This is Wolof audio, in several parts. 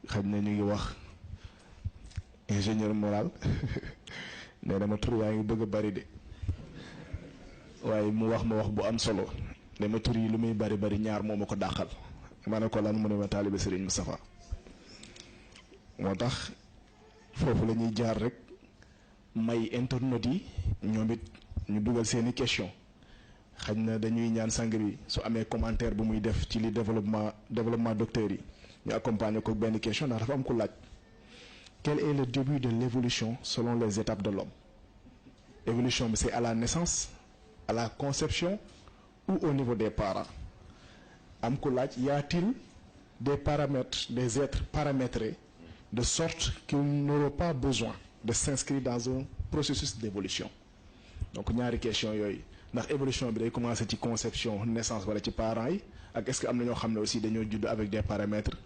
xaj na ñu ngi wax ingénieur moral nee na ma tur yaa ngi bëgg a bari de waaye mu wax ma wax bu am solo ne ma tur yi lu muy bari bari ñaar moo ma ko dàqal ma ne ko lan mu ne ma taalibe Serigne Moustapha moo tax foofu la ñuy jaar rek may internautes yi ñoom it ñu dugal seeni question xaj na dañuy ñaan sang bi su amee commentaire bu muy def ci li développement docteur yi ñu accompagner ko benn question ndax dafa am ku laaj quel est le début de l'évolution selon les étapes de l'homme évolution bi c'est à la naissance, à la conception ou au niveau des parents am ku laaj y a-t-il des paramètres, des êtres paramétrés de sorte qu'ils n'auront pas besoin de s'inscrire dans un processus d'évolution. Donc ñaari question yooyu ndax évolution bi day commencer ci conception naissance wala ci parents yi ak est-ce que am na ñoo xam ne aussi dañoo judd avec des paramètres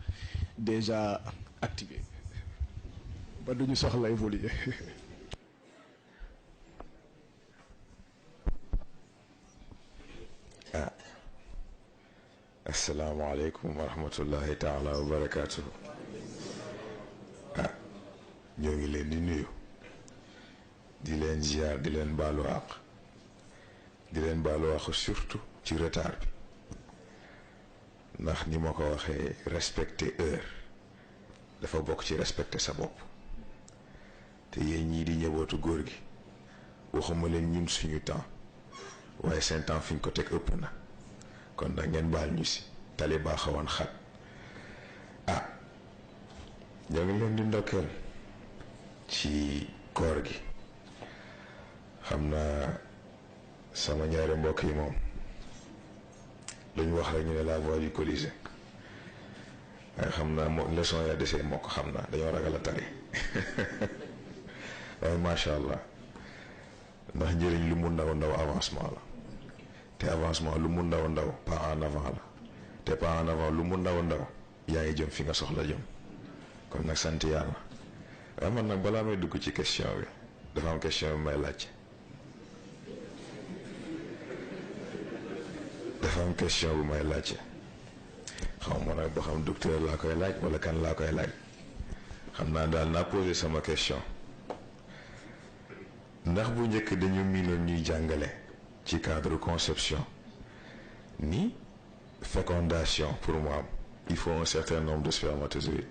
déjà activés ba duñu soxla évoluer. asalaamaaleykum wa rahmatullahi taala wa barakaatu. ñoo ngi leen di nuyu di leen ziar di leen baalu àq surtout ci retard bi ndax ni ma ko waxee respecter heure dafa bokk ci respecter sa bopp te yéen ñii di ñëbootu góor gi waxuma leen ñun suñu temps waaye seen temps fi ñu ko teg ëpp na kon nag ngeen baal ñu si tali baa xawoon xat ñoo ngi leen di ndokkeel ci koor gi xam naa sama ñaari mbokk yi moom lu ñu wax rek ñu ne la voix du Colisée waaye xam naa leçon ya desee moo ko xam naa dañoo ragal a tari waaye macha allah ndax njëriñ lu mu ndaw ndaw avancement la te avancement lu mu ndaw ndaw pas en avant la te pas en avant lu mu ndaw ndaw yaa ngi jëm fi nga soxla jëm kon nag sant yàlla. waaye man nag balaa may dugg ci question bi dafa am question bi may laaj xaw ma nag boo xam docteur laa koy laaj wala kan laa koy laaj xam naa daal naa posé sama question ndax bu njëkk dañu miinoon ñuy jàngale ci cadre conception ni fécondation pour mu am il faut un certain nombre de spermatozoïdes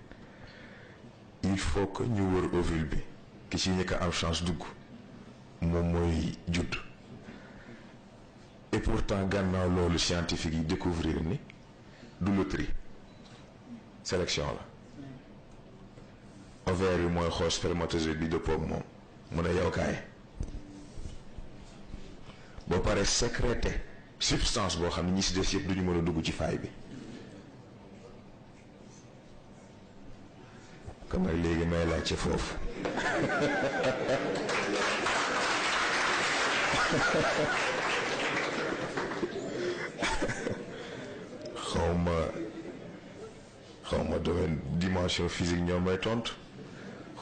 il faut que ñu wër ovule bi ki ci ñëkk am chance dugg moom mooy judd et pourtant gannaaw loolu scientifique yi découvrir ni du loterie sélection la ovaire yi mooy xool spermatozoïde bi dëppoo ak moom mu ne yow kaay boo paree sécréter substance boo xam ne ñi si des yëpp duñu mën a dugg ci faay bi kon nag léegi may laaj ci foofu xawma domaine dimension physique ñoom may tontu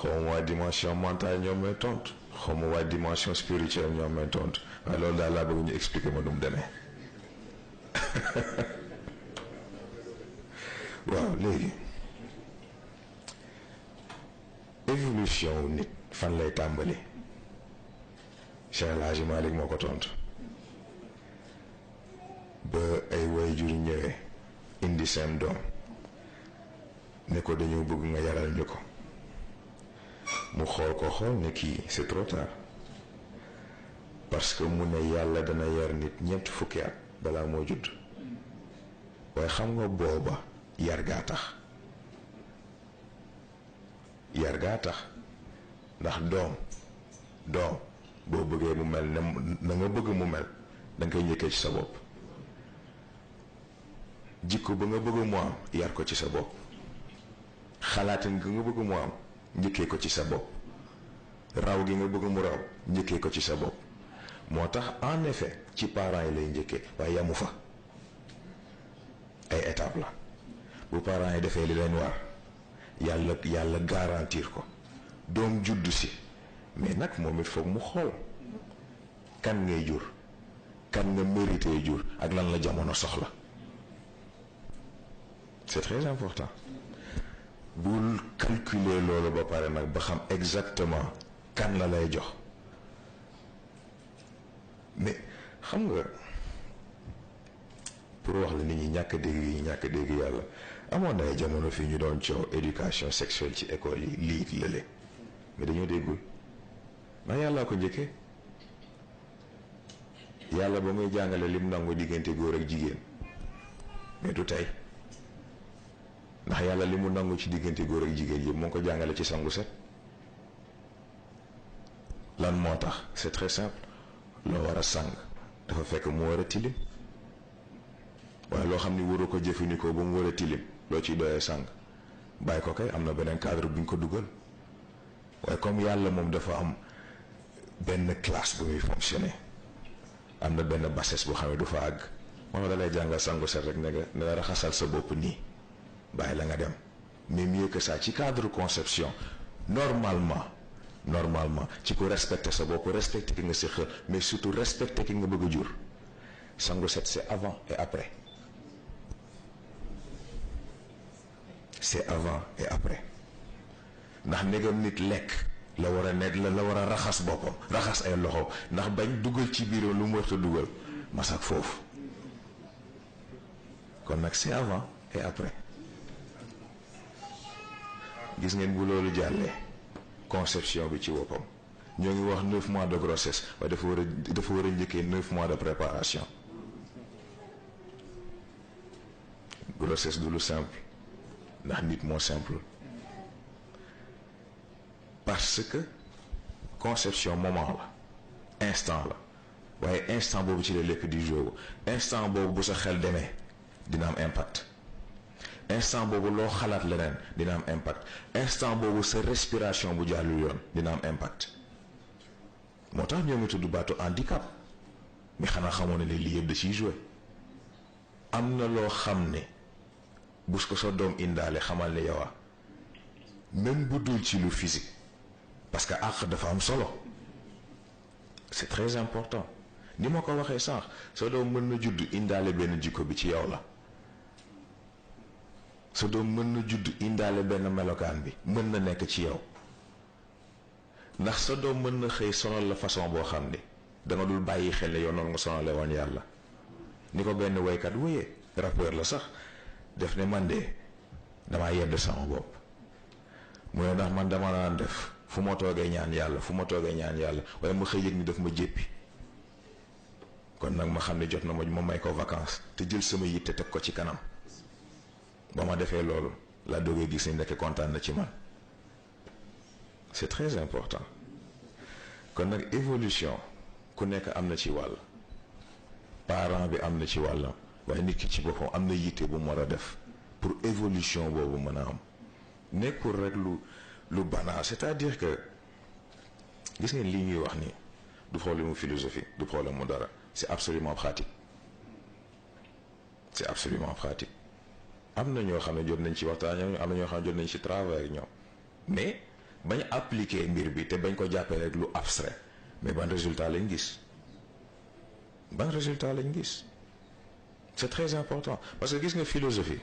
xawma waa dimension mentale ñoom may tontu xawma waa dimension spirituelle ñoom may tontu waaye loolu daal laa bëgg ñu expliquer ma nu mu demee waaw léegi évolution wu nit fan lay tàmbali Cheikh El Hadji Malick moo ko tontu ba ay waajur ñëwee indi seen doom ne ko dañoo bëgg nga yaral ñu ko mu xool ne kii c'est trop tard parce que mu ne yàlla dana yar nit ñeent fukki at balaa moo judd waaye xam nga booba yar gaa tax ndax doom boo bëggee mu mel ne na nga bëgg mu mel da nga koy njëkkee ci sa bopp jikko ba nga bëgg mu am yar ko ci sa bopp xalaatin gi nga bëgg mu am njëkkee ko ci sa bopp raw gi nga bëgg mu raw njëkkee ko ci sa bopp moo tax en effet ci parents yi lay njëkkee waaye yamu fa ay étape la bu parents yi defee li leen war yàlla garantir ko doom juddu si mais nag moom it foog mu xool kan ngay jur kan nga mérité jur ak lan la jamono soxla c'est très important bul calculer loolu ba pare nag ba xam exactement kan la lay jox mais xam nga pour wax la nit ñi ñàkk dégg yi ñàkk dégg yàlla amoon na ay jamono fii ñu doon coow éducation sexuelle ci école yi lii lële mais dañoo déggul ndax yàllaa ko njëkkee yàlla ba muy jàngale lim nangu diggante góor ak jigéen mais du tey ndax yàlla li mu nangu ci diggante góor ak jigéen yëpp moo ngi ko jàngale ci sangu set lan moo tax c'est très simple loo war a sang dafa fekk mu war a tilim waaye loo xam ni waroo ko jëfandikoo ba mu war a tilim loo ciy doyee sang bàyyi ko kay am na beneen cadre bu ñu ko dugal waaye comme yàlla moom dafa am benn classe bu muy fonctionner am na benn bassesse boo xam ne du fa àgg moom da lay jàngal sangu set rek ne nga raxasal sa bopp nii bàyyi la nga dem mais mieux que ça ci cadre conception normalement ci ko respecter sa bopp respecter ki nga si xel mais surtout respecter ki nga bëgg a jur sangu set c'est avant et après ndax negam nit lekk la war a nekk la war a raxas boppam raxas ay loxo ndax bañ dugal ci biiram lu mu warta dugal masak foofu kon nag c'est avant et après gis ngeen bu loolu jàllee conception bi ci boppam ñoo ngi wax 9 mois de grossesse waaye dafa war a njëkkee 9 mois de préparation grossesse du lu simple ndax nit moo simple parce que conception moment la instant la waaye instant boobu ci la lépp di jógu instant boobu bu sa xel demee dina am impact instant boobu loo xalaat leneen dina am impact instant boobu sa respiration bu jàllul yoon dina am impact moo tax ñoo ngi tudd baatu handicap mais xanaa xamoon ne lii yëpp da ciy joué am na loo xam ne bu ko sa doom indaale xamal ne yow même bu dul ci lu physique parce que àq dafa am solo c'est très important ni ma ko waxee sànq sa doom mën na judd indaale benn jikko bi ci yow la sa doom mën na judd indaale benn melokaan bi mën na nekk ci yow ndax sa doom mën na xëy sonal la façon boo xam ni danga dul bàyyi xel ne yow noonu nga sonale woon yàlla ni ko benn waykat wéyee rappeur la sax def ne man de damaa yedd sama bopp mu ne ndax man dama naan def fu ma toogee ñaan yàlla waaye ma xëy yëg ni daf ma jéppi kon nag ma xam ne jot na ma may ko vacances te jël sama yitte teg ko ci kanam ba ma defee loolu laa doogee gis ni nekk kontaan na ci man c'est très important kon nag évolution ku nekk am na ci wàll parent bi am na ci wàllam waaye nit ki ci boppam am na yitte bu mu war a def pour évolution boobu mën a am nekkul rek lu banal c'est-à-dire que gis ngeen lii ñuy wax ni du problème mu philosophie du problème mu dara c'est absolument pratique am na ñoo xam ne jot nañ ci waxtaan am na ñoo xam ne jot nañ ci travail ñoom mais bañ appliquer mbir bi te bañ ko jàppee rek lu abstrait mais ban résultat lañ gis c'est très important parce que gis nga philosophie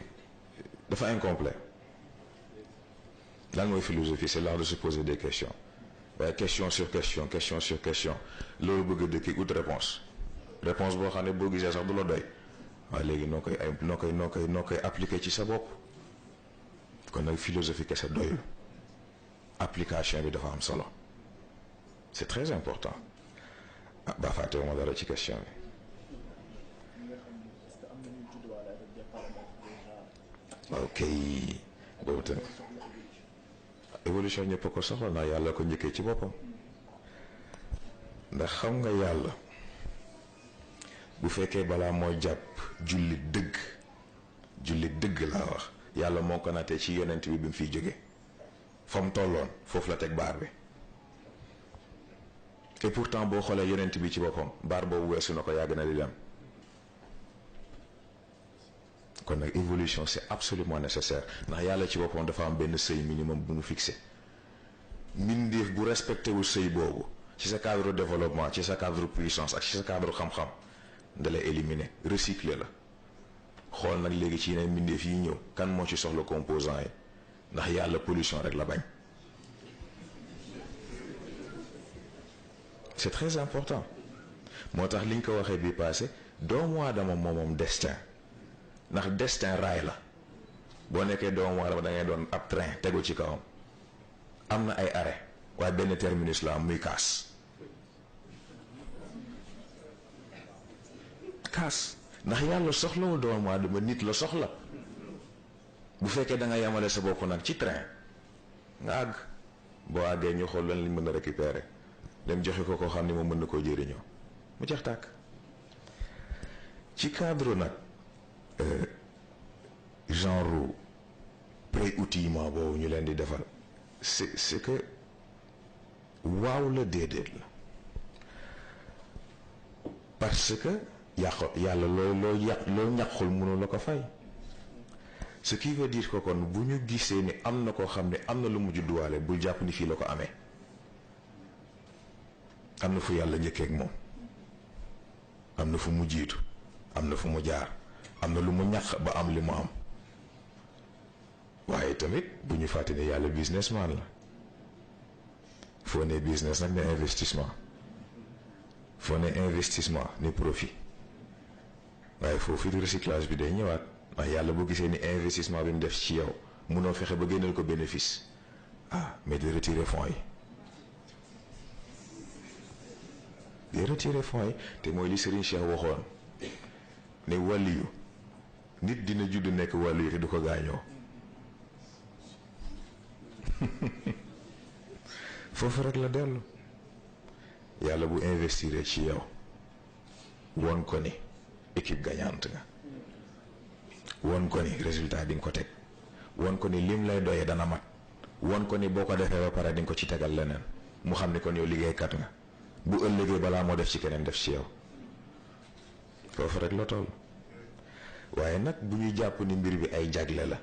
dafa incomplet lan mooy philosophie c'est l'art de se poser des questions waaye question sur question loolu bëgg a dëkki ut réponse boo xam ne boo gisee sax du la doy waaye léegi noo koy appliquer ci sa bopp kon nag philosophie kese doyul application bi dafa am solo c'est très important ba fàtte ma dara ci question bi ok boobu tamit évolution ñëpp ko soxla ndax yàlla ko njëkkee ci boppam ndax xam nga yàlla bu fekkee balaa moo jàpp jullit dëgg laa wax yàlla moo ko nattee ci yonent bi mu fiy jóge fa mu tolloon foofu la teg baar bi et pourtant boo xoolee yonent bi ci boppam baar boobu weesu na ko yàgg na di dem kon nag évolution c'est absolument nécessaire ndax yàlla ci boppam dafa am benn seuil minimum bu mu fixé mbindeef bu respecté wul seuil boobu ci sa cadre développement ci sa cadre puissance ak ci sa cadre xam-xam da lay éliminer recycler la xool nag léegi ci yeneen mbindeef yi ñëw kan moo ci soxla composant yi ndax yàlla pollution rek la bañ. c'est très important moo tax liñ ko waxee bi passé doomu aadama moom destin ndax destin raay la boo nekkee doomu aadama da ngay doon ab train tegu ci kawam am na ay arrêt waaye benn terminus la am muy kaas ndax yàlla soxlawul doomu aadama nit la soxla. bu fekkee da nga yamale sa bopp nag ci train nga àgg boo àggee ñu xool lan lañ mën a récupérer dem joxe ko koo xam ni moom mën na koo jëriñoo mu jeex tàkk. ci cadre nag genre pré-outillement boobu ñu leen di defal c'est que waaw la déedéet la parce que yàlla loo ñàqul mënu la ko fay. ce qui veut dire que kon bu ñu gisee ni am na koo xam ne am na lu mu judduwaale bul jàpp ni fii la ko amee am na fu yàlla njëkkee ak moom am na fu mu jiitu am na fu mu jaar am na lu mu ñàq ba am li mu am waaye tamit bu ñu fàtte ne yàlla businessman la foo ne business nag ne investissement foo ne investissement ni profit waaye foofu recyclage bi day ñëwaat. ndax yàlla boo gisee ni investissement bi mu def ci yow munoo fexe ba génneel ko bénéfice mais di retirer fonds yi te mooy li Serigne Cheikh waxoon ne wàlliyu nit dina judd nekk wàlliyu te du ko gaañoo foofu rek la dellu yàlla bu investir ci yow won ko ni équipe gagnante nga won ko ni résultat di nga ko teg won ko ni lim lay doyee dana mat won ko ni boo ko defee ba pare di nga ko ci tegal leneen mu xam ni kon yow liggéeykat nga bu ëllëgee balaa moo def ci keneen def ci yow foofu rek la toll. waaye nag bu ñuy jàpp ni mbir bi ay jagle la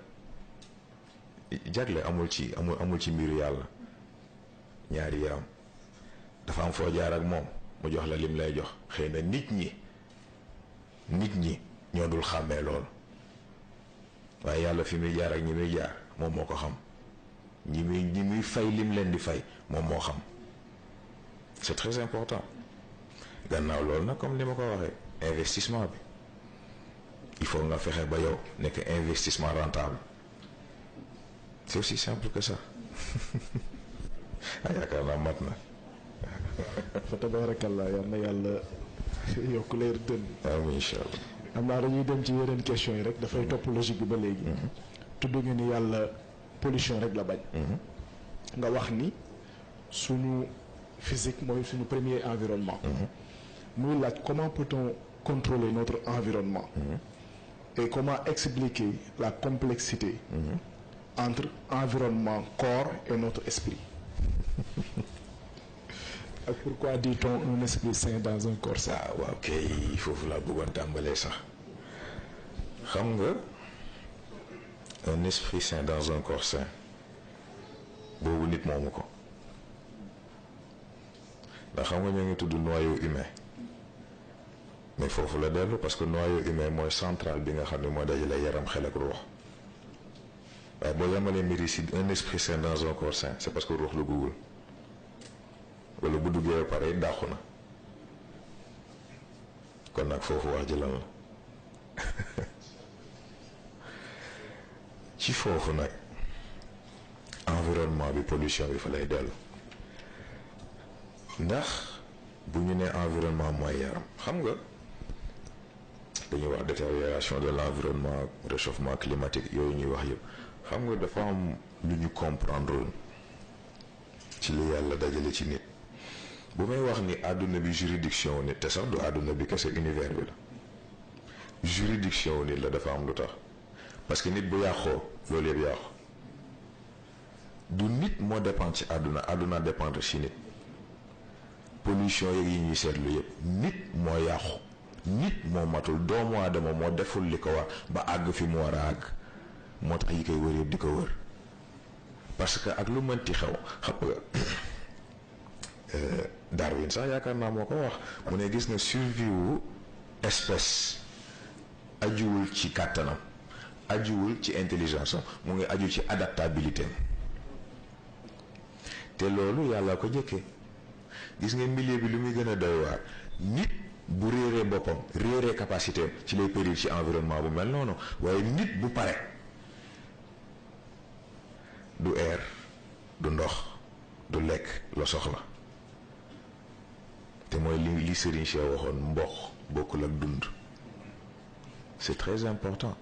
jagle amul ci mbiru yàlla ñaari yaram dafa am foo jaar ak moom mu jox la lim lay jox xëy na nit ñi ñoo dul xàmmee lool. waaye yàlla fi muy jaar ak ñi muy jaar moom moo ko xam ñi muy fay lim leen di fay moom moo xam c'est très important. gannaaw loolu nag comme ni ma ko waxee investissement bi il faut nga fexe ba yow nekk investissement rentable c'est aussi simple que ça yaakaar naa mat na. fa tabarakallah yal na yàlla yokk leer dënn. amiin incha allah. am naa dañuy dem ci yeneen question yi rek dafay topp logique bi ba léegi. tudd nga ni yàlla pollution rek la bañ. nga wax ni suñu physique mooy suñu premier environnement. muy laaj comment peut-on contrôler notre environnement. Et comment expliquer la complexité entre environnement, corps et notre esprit. Et pourquoi dit-on un esprit sain dans un corps sain? waaw kay foofu laa bëggoon tàmbalee sax xam nga un esprit sain dans un corps sain boobu nit moomu ko ndax xam nga ñoo ngi tudd noyau humain mais foofu la dellu parce que noyau humain mooy central bi nga xam ne moo dajale yaram xel ak ruux waaye boo yamalee mbir yi si un esprit sain dans un corps sain c'est parce que ruux lu gugul wala bu duggee ba pare dàqu na kon nag foofu wax ji lan la ci foofu nag environnement bi pollution bi fa lay dellu ndax bu ñu nee environnement mooy yaram xam nga dañuy wax détérioration de l'environnement réchauffement climatique yooyu ñuy wax yëpp xam nga dafa am lu ñu comprendre ci li yàlla dajale ci nit bu may wax ni àdduna bi juridiction wu nit te sax du àdduna bi kese univers bi la juridiction wu nit la dafa am lu tax parce que nit bu yàqoo loolu yëpp yàqu du nit moo dépendre ci àdduna dépendre ci nit pollution yeeg yi ñuy seetlu yëpp nit moo yàqu nit moo matul doomu aadama moo deful li ko war ba àgg fi mu war a àgg moo tax yi koy wër yëpp di ko wër parce que ak lu mënti xew xam nga Darwin sax yaakaar naa moo ko wax mu ne gis na survie wu espèce ajuwul ci kàttanam ajuwul ci intelligence mu ngi aju ci adaptabilité te loolu yàlla ko jëkkee. gis nga milieu bi lu muy gën a doy waar nit bu réeree boppam réeree capacité ci lay périr ci environnement bu mel noonu waaye nit bu pare du air du ndox du lekk la soxla te mooy li Serigne Cheikh waxoon mboq bokkul ak dund c'est très important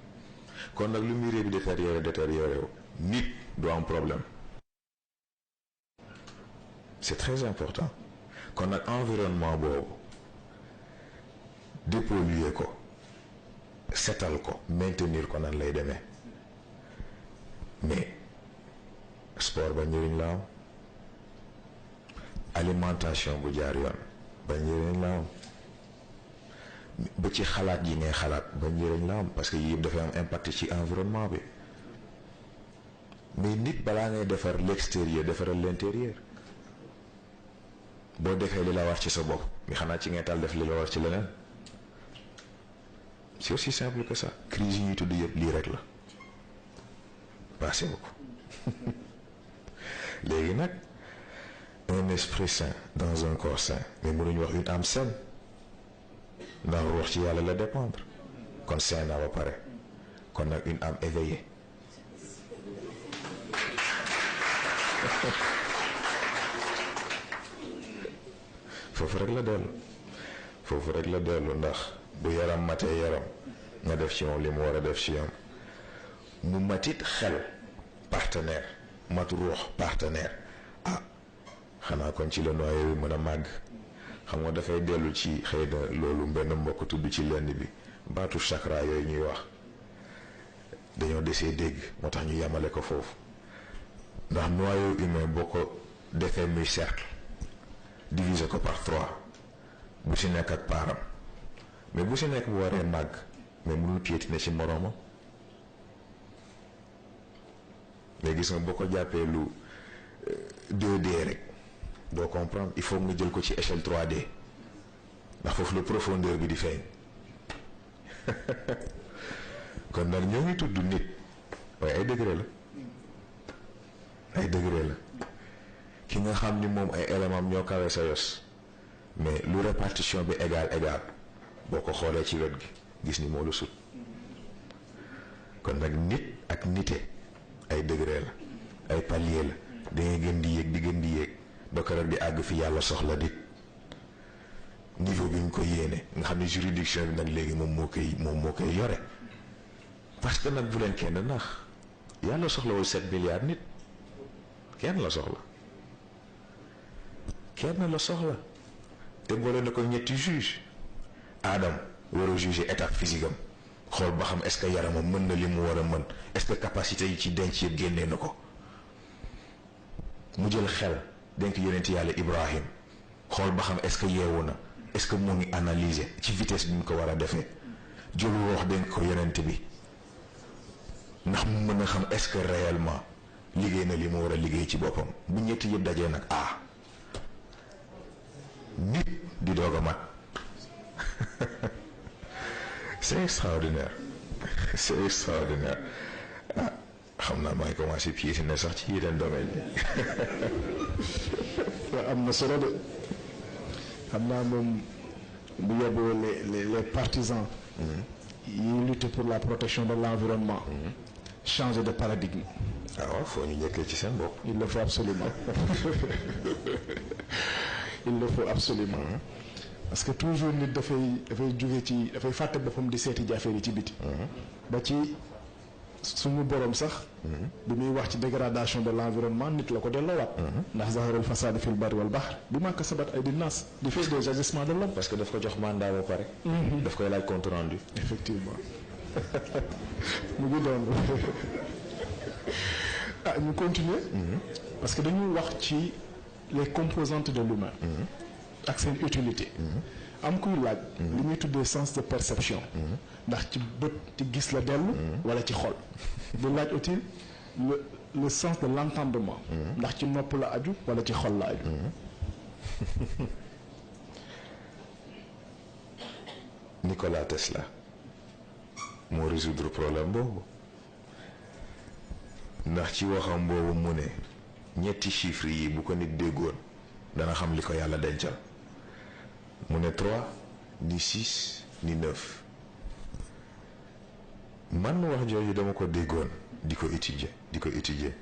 kon nag lu milieu bi détérioré wu nit du am problème c'est très important kon nag environnement boobu dépolluer ko setal ko maintenir ko nan lay demee mais sport ba njëriñ la am alimentation bu jaar yoon ba njëriñ la am ba ci xalaat yi ngay xalaat ba njëriñ la am parce que yëpp dafay am impact ci environnement bi mais nit balaa ngay defar l'extérieur defaral l'intérieur boo defee li la war ci sa bopp mi xanaa ci ngay tal def li la war ci leneen c'est aussi simple que ça crise yi ñuy tudd yëpp lii rek la passé ko léegi nag un esprit sain dans un corps sain mais mënuñu wax une âme saine ndax ruux ci yàlla la dépendre kon sain naa ba pare kon nag une âme éveillée foofu rek la dellu ndax bu yaram matee yaram nga def ci moom li mu war a def ci yam mu matit xel partenaire mat ruux partenaire xanaa kon ci la noyé bi mën a màgg xam nga dafay dellu ci xëy na loolu benn mbokk tudd ci lenn bi baatu chakra yooyu ñuy wax dañoo desee dégg moo tax ñu yamale ko foofu ndax noyau humain boo ko defee muy cercle diviser ko par 3 bu si nekk ak paaram mais bu si nekk bu waree màgg mais mënul piétiner ci moroomam mais gis nga boo ko jàppee lu 2D rek doo comprendre il faut nga jël ko ci échelle 3D ndax foofu la profondeur bi di feeñ kon nag ñoo ngi tudd nit waaye ay degré la ki nga xam ni moom ay éléments ñoo kawe sa yos mais lu répartition bi égal boo ko xoolee ci wet gi gis ni moo lu sut kon nag nit ak nite ay degré la ay palier la da ngay gën di yéeg ba keroog di àgg fi yàlla soxla dit niveau bi ñu ko yéene nga xam ne juridiction bi nag léegi moom moo koy yore parce que nag bu leen kenn nax yàlla soxlawul 7 milliards nit kenn la soxla te boole na ko ñetti juge Adam war a juger état physique am xool ba xam est-ce que yaramam mën na li mu war a mën est-ce que capacité yi ci denc yëpp génnee na ko mu jël xel denk yonent yàlla Ibrahim xool ba xam est-ce que yeewu na est-ce que mu ngi analyser ci vitesse bi mu ko war a defee jëlu wax denk ko yonent bi ndax mu mën a xam est-ce que réellement liggéey na li mu war a liggéey ci boppam bu ñetti yëpp dajee nag nit di doog a mat c'est extraordinaire xam naa maa ngi commencé piétiner sax ci yeneen domaine yi am na solo de xam naa moom bu yóbboo les partisans yi lutter pour la protection de l'environnement changer de paradigme. waaw foo ñu njëkkee ci seen bopp. il le faut absolument parce que toujours nit dafay jóge ci dafay fàtte boppam di seeti jaafeer yi ci biti ba ci suñu borom sax bi muy wax ci dégradation de l'environnement nit la ko delloowaat ndax zaharul fasad fil barri wal bahr bima kasabat aydin nas di fait des agissements de l'homme parce que daf ko jox mandat ba pare daf koy laaj compte rendu effectivement mu ngi doon ñu continuer parce que dañuy wax ci les composantes de l'humain ak seen utilité am kuy laaj li ñuy tuddee sens de perception ndax ci bët ci gis la dellu wala ci xol di laaj aussi le sens de l'entendement ndax ci nopp la aju wala ci xol la aju Nikola Tesla moo résoudre problème boobu ndax ci waxam boobu mu ne ñetti chiffres yi bu ko nit déggoon dana xam li ko yàlla dencal mu ne 3 ni 6 ni 9 man wax jooju dama ko déggoon di ko étudier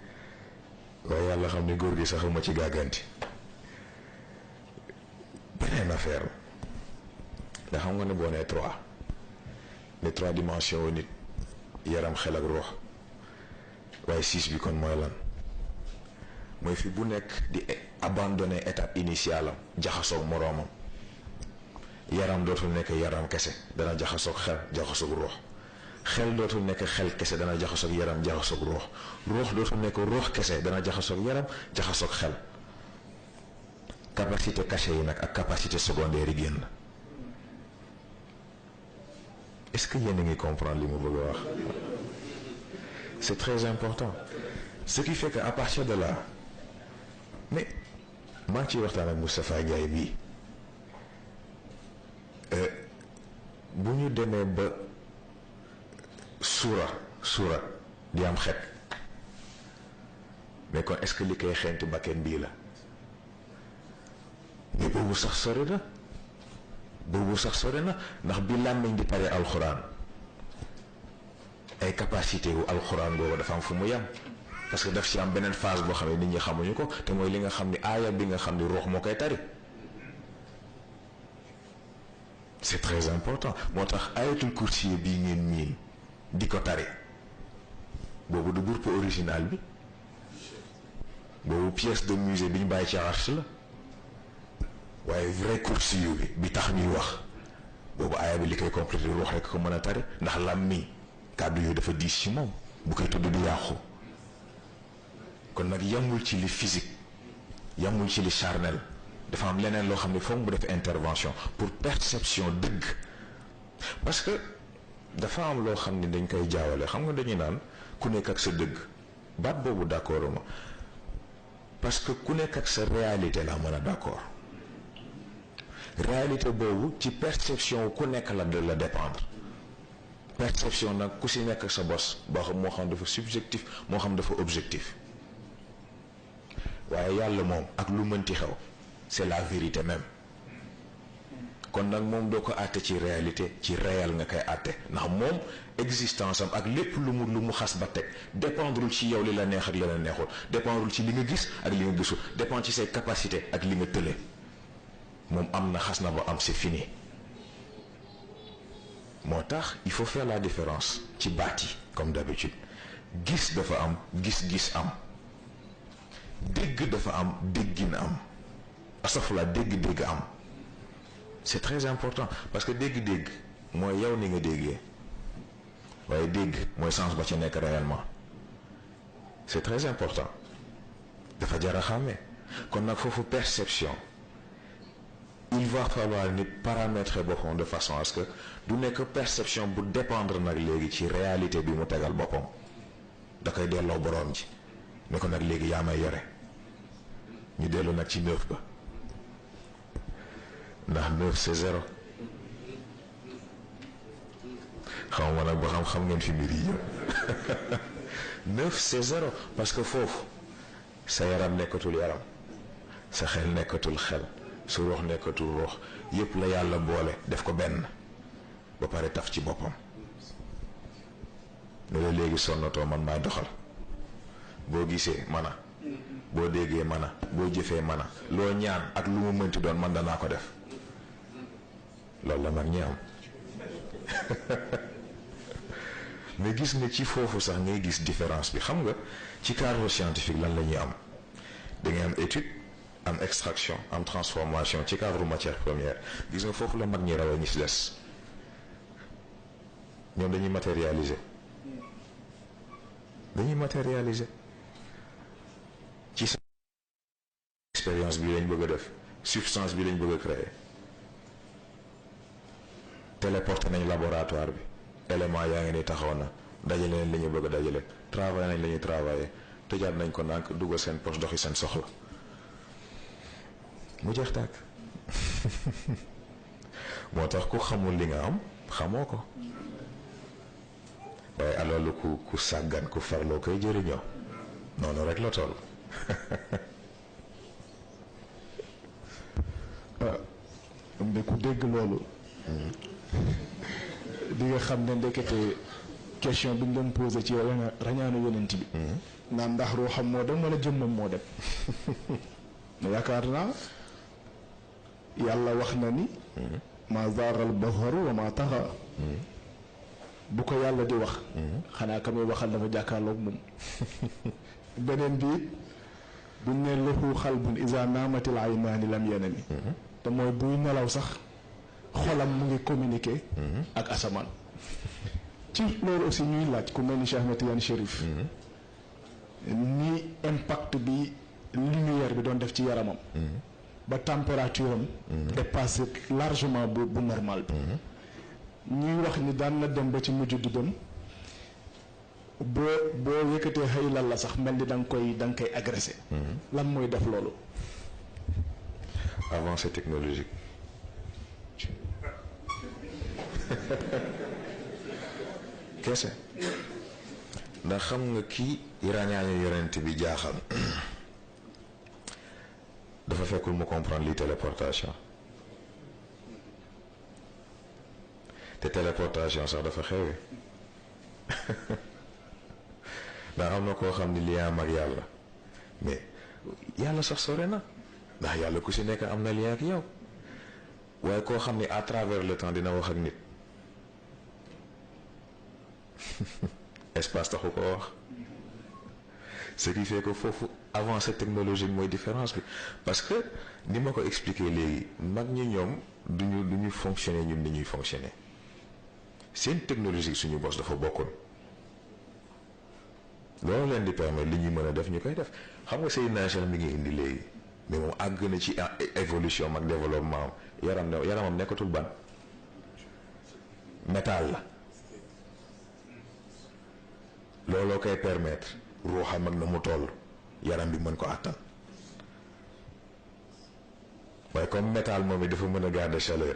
waaye yàlla xam ne góor gi saxuma ci gàgganti beneen affaire la nga xam nga ne boo nee 3 ne 3 dimensions wu nit yaram xel ak ruux waaye 6 bi kon mooy lan mooy fi bu nekk di abandonner étape initiale am jaxasoog moroomam yaram dootul nekk yaram kese dana jaxasoog xel jaxasoog ruux xel dootul nekk xel kese dana jaxasoog yaram jaxasoog ruux ruux dootul nekk ruux kese dana jaxasoog yaram jaxasoog xel capacité cachée yi nag ak capacité secondaire yi génn est-ce que yéen a ngi comprendre li mu bëgg a wax c'est très important ce qui fait que à partir de là mais maa ngi ciy waxtaan ak Moustapha Ndiaye bii bu ñu demee ba suura di am xet mais kon est-ce que li koy xeenti bakken bii la mais boobu sax sori na ndax bi làmmiñ di pare alxuraan ay capacité wu alxuraan boobu dafa am fu mu yem parce que daf ci am beneen phase boo xam ne nit ñi xamuñu ko te mooy li nga xam ni aaya bi nga xam ni ruux moo koy tari c'est très important moo tax ayatul kursi bii ngeen miin di ko tari boobu du groupe original bi boobu pièce de musée bi ñu bàyyi ci arche la waaye vrai kursi bi tax ñuy wax boobu aaya bi li koy complété ruux rek ko mën a tari ndax làmmiñ kàddu yu dafa diis ci moom bu koy tudd du yàqu kon nag yamul ci li physique yamul ci li charnel dafa am leneen loo xam ne foog mu def intervention pour perception dëgg parce que dafa am loo xam ne dañ koy jaawale xam nga dañuy naan ku nekk ak sa dëgg baat boobu d'accord ma parce que ku nekk ak sa réalité la mën a d'accord réalité boobu ci perception ku nekk la dépendre perception nag ku si nekk ak sa bos boo xam moo xam dafa subjectif moo xam dafa objectif waaye yàlla moom ak lu mënti xew c'est la vérité même kon nag moom doo ko àtte ci réalité ci réel nga koy àtte ndax moom existence am ak lépp lu mu xas ba teg dépendrul ci yow li la neex ak li la neexul dépendrul ci li nga gis ak li nga gisul dépend ci say capacité ak li nga tële moom am na xas na ba am c'est fini moo tax il faut faire la différence ci baat yi comme d'habitude gis dafa am gis-gis am dégg dafa am déggin am astafurlah dégg-dégg am c'est très important parce que dégg-dégg mooy yow ni nga déggee waaye dégg mooy sens ba ci nekk réellement c'est très important dafa jar a xàmmee kon nag foofu perception il va falloir nit paramétrer boppam de façon à ce que du nekk perception bu dépendre nag léegi ci réalité bi mu tegal boppam da koy delloo boroom ji ne ko nag léegi yaa may yore ñu dellu nag ci 9 ba ndax 9 c'est 0 xaw ma nag ba xam ngeen fi mbir yi yëpp 9 c'est 0 parce que foofu sa yaram nekkatul yaram sa xel nekkatul xel su ruux nekkatul ruux yëpp la yàlla boole def ko benn ba pare taf ci boppam ne la léegi sonnatoo man maay doxal boo gisee mana boo déggee mana boo jëfee mana loo ñaan ak lu mu mënti doon man danaa ko def loolu la mag ñi am mais gis nga ci foofu sax ngay gis différence bi xam nga ci cadre scientifique lan la ñuy am da ngay am étude am extraction am transformation ci cadre matière première gis nga foofu la mag ñi rawee ñi si des ñoom dañuy matérialiser ci sa expérience bi lañ bëgg a def substance bi lañ bëgg a créer téléporté nañ laboratoire bi élément yaa ngi ni taxaw na dajale nañ li ñu bëgg a dajale travail nañ la ñuy travailler tëjaat nañ ko ndànk dugal seen poche doxi seen soxla mu jeex tàkk moo tax ku xamul li nga am xamoo ko waaye alors lu ku sàggan ku farloo koy jëriñoo noonu rek la toll. am de ku dégg loolu di nga xam ne ndekete question bi ñu doon posé ci rañaanu yonent bi naan ndax ruuxam moo dem wala jëmmam moo dem yaakaar naa yàlla wax na ni ma zaaral basaru wa ma taxa bu ko yàlla di wax xanaa ka muy waxal dafa jàkkaarloog moom beneen bi it buñ ne lahu xalbun iza naamatil aynaani lam yanami te mooy buy nelaw sax xolam mu ngi communiquer ak asamaan ci loolu aussi ñuy laaj ku mel ni Cheikh Ahmed Tidiane Chérif ni impact bi lumière bi doon def ci yaramam ba température am dépassé largement bu normal bi ñuy wax ni daan na dem ba ci mujj du dem boo yëkkatee xëy lan la sax mel ni da nga koy agressé lan mooy def loolu avancée technologique kese ndax xam nga kii ràññaañu yonent bi jaaxal dafa fekkul mu comprendre li téléportation te téléportation sax dafa xewe ndax am na koo xam ni lien am ak yàlla mais yàlla sax sore na ndax yàlla ku si nekk am na lien ak yow waaye koo xam ni à travers le temps dina wax ak nit espace taxu ko wax ce qui fait que foofu avancée technologique mooy différence bi parce que ni ma ko expliquer léegi mag ñi ñoom du ñu fonctionner ñun ni ñuy fonctionner seen technologie suñu bos dafa bokkoon loolu leen di permettre li ñuy mën a def ñu koy def xam nga Seydina Cheikh mi ngi indi léegi mais moom àgg na ci évolution ak développement yaramam nekkatul ban métal la looloo koy permettre ruuxam ak na mu toll yaram bi mën ko àttan waaye comme métal moom it dafa mën a garder chaleur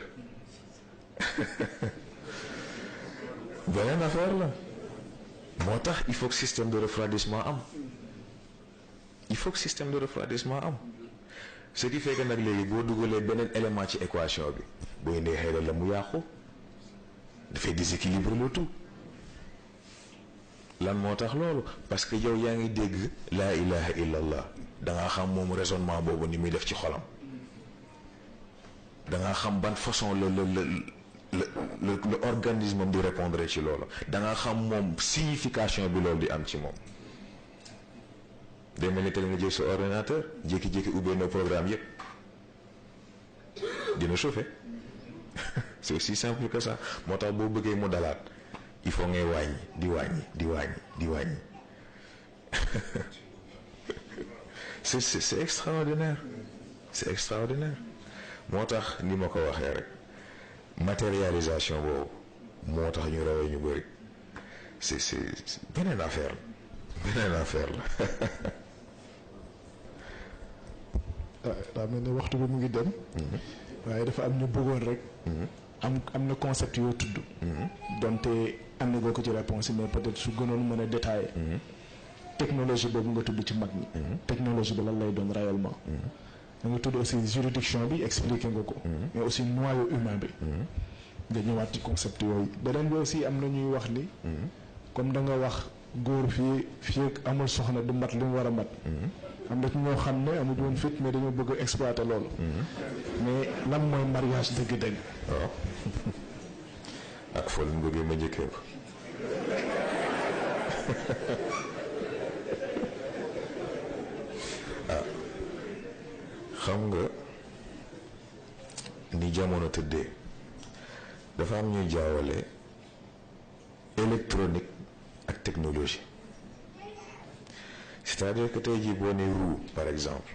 beneen affaire la moo tax il faut que système de refroidissement am ce qui fait que nag léegi boo dugalee beneen élément ci équation bi boo indee xëy la mu yàqu dafay déséquilibre le tout lan moo tax loolu parce que yow yaa ngi dégg laa ilaha illallah da nga xam moom raisonnement boobu ni muy def ci xolam da nga xam ban façon le organisme am di répondre ci loolu da nga xam moom signification bi loolu di am ci moom day mel ni teel nga jël sa ordinateur jékki-jékki ubbee na programme yépp dina chauffer c'est aussi simple que ça moo tax boo bëggee mu dalaat il faut ngay wàññi di wàññi c'est extraordinaire moo tax ni ma ko waxee rek matérialisation boobu moo tax ñu rawee ñu bëri c'est beneen affaire la daa mel ne waxtu bi mu ngi dem waaye dafa am ñu bëggoon rek am na concept yoo tudd donte am na ko ci réponse mais peut-être su gënoon mën a détailler technologie boobu nga tudd ci mag ñi technologie bi lan lay doon réellement da nga tudd aussi juridiction bi expliqué nga ko mais aussi noyau humain bi nga ñëwaat ci concept yooyu beneen bi aussi am na ñuy wax ni comme da nga wax góor fii amul soxna du mat li mu war a mat am na ñoo xam ne amul woon fit mais dañoo bëgg a exploiter loolu mais lan mooy mariage dëgg-dëgg waaw foo leen bëggee ma njëkkee ko xam nga ni jamono tëddee dafa am ñuy jaawale électronique ak technologie c'est-à-dire que tey jii boo nee roue par exemple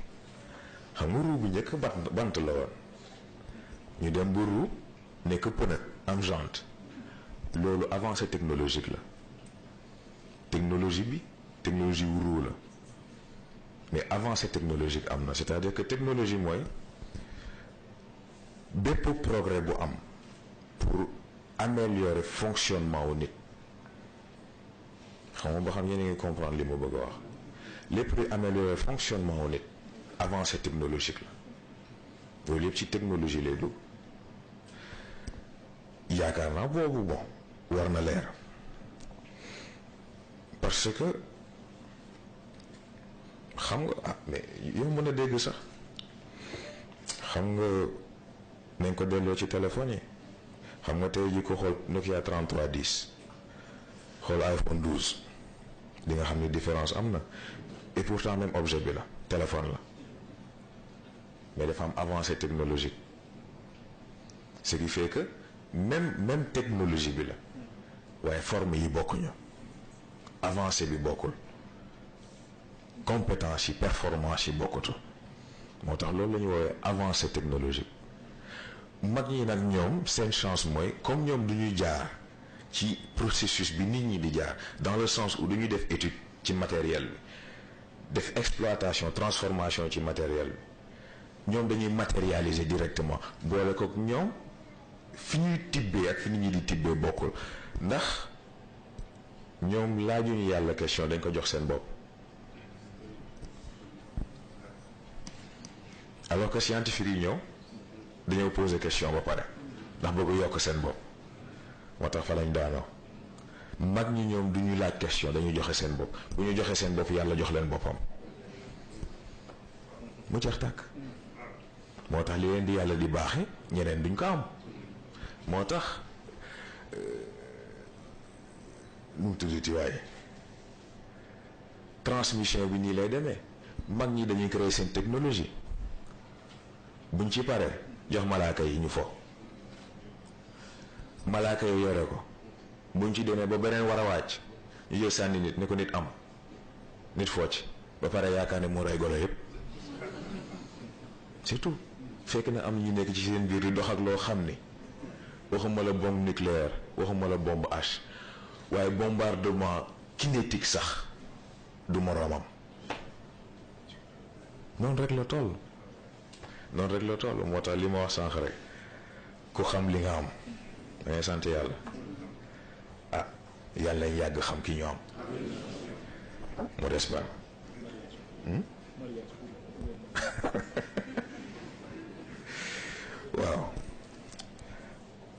xam nga roue bu njëkk bant la woon ñu dem ba roue nekk pneu am jante loolu avancée technologique la technologie wu roue la mais avancée technologique am na c'est-à-dire que technologie mooy bépp progrès bu am pour améliorer fonctionnement wu nit xam nga ba xam yéen a ngi comprendre li ma bëgg a wax lépp luy améliorer fonctionnement wu nit avancée technologique la loolu yëpp ci technologie lay dugg yaakaar naa boobu bon war na leer parce que xam nga ah mais yow mën a dégg sax xam nga nañ ko delloo ci téléphone yi xam nga tey ji ko xool Nokia 3310 xool iPhone 12 di nga xam ne différence am na et pourtant même objet bi la téléphone la mais dafa am avancée technologique ce qui fait que même technologie bi la waaye forme yi bokkuñu avancée bi bokkul compétence yi performance yi bokkutu moo tax loolu la ñu woowee avancée technologique mag ñi nag ñoom seen chance mooy comme ñoom du ñuy jaar ci processus bi nit ñi di jaar dans le sens où du ñuy def étude ci matériel bi def exploitation transformation ci matériel bi ñoom dañuy matérialiser directement boole kook ñoom fi ñuy tibbee ak fi nit ñi di tibbee bokkul ndax ñoom laajuñu yàlla question dañ ko jox seen bopp alors que scientifique yi ñëw dañoo poser question ba pare ndax bëgg yokk seen bopp moo tax fa lañ daanoo mag ñi ñoom du ñu laaj question dañuy joxe seen bopp bu ñu joxe seen bopp yàlla jox leen boppam mu jeex tàkk moo tax li leen di yàlla di baaxe ñeneen duñ ko am moo tax nu mu tuddati waaye transmission bi nii lay demee mag ñi dañuy créer seen technologie buñ ci paree jox malaaka yi ñu fo malaaka yi yore ko buñ ci demee ba beneen war a wàcc ñu jël sànni nit ne ko nit am nit focc ba pare yaakaar ne moo rey golo yépp surtout fekk na am ñu nekk ci seen biir di dox ak loo xam ni waxuma la bombe nucléaire waxuma la bombe H waaye bombardement kinétique sax du moroomam noonu rek la toll noonu rek la toll moo tax li ma wax sànq rek ku xam li nga am da ngay sant yàlla ah yàlla yàgg xam ki ñu am mu des ban waaw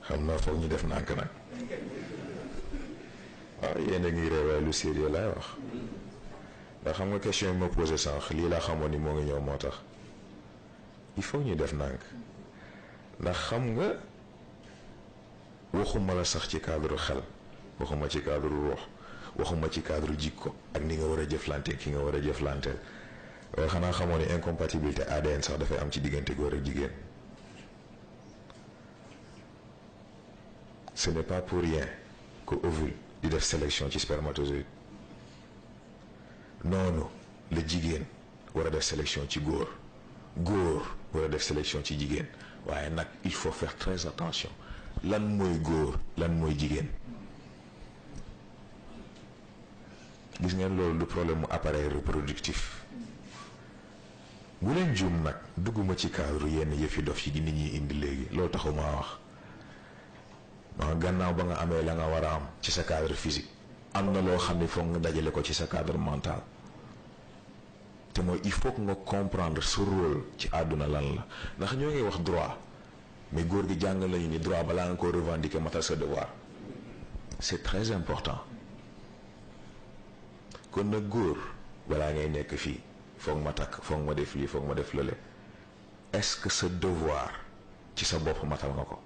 xam naa foog ñu def nànk nag waaw yéen a ngi réew waaye lu sérieux laay wax ndax xam nga question yi ma posé sànq lii laa xamoon ni moo ngi ñëw moo tax il faut ñu def nànk ndax xam nga waxuma la sax ci cadre xel waxuma ci cadre ruux waxuma ci cadre jikko ak ni nga war a jëflante ki nga war a jëflanteel waaye xanaa xamoo ni incompatibilité ADN sax dafay am ci diggante góor ak jigéen ce n'est pas pour rien que ovule di def sélection ci spermatozoïde noonu la jigéen war a def sélection ci góor góor war a def sélection ci jigéen waaye nag il faut faire très attention lan mooy góor lan mooy jigéen gis ngeen loolu du problème mu appareil reproductif bu leen juum nag dugguma ci cadre yenn yëfi dof yi di nit ñi indi léegi loolu taxumaa wax ma gannaaw ba nga amee la nga war a am ci sa cadre physique am na loo xam ne foog nga dajale ko ci sa cadre mental te mooy il faut que nga comprendre sa rôle ci àdduna lan la ndax ñoo ngi wax droit mais góor gi jàng lañu ni droit balaa nga ko revendiquer matal sa devoir c'est très important kon nag góor balaa ngay nekk fii foog ma takk foog ma def lii foog ma def lële est-ce que sa devoir ci sa bopp matal nga ko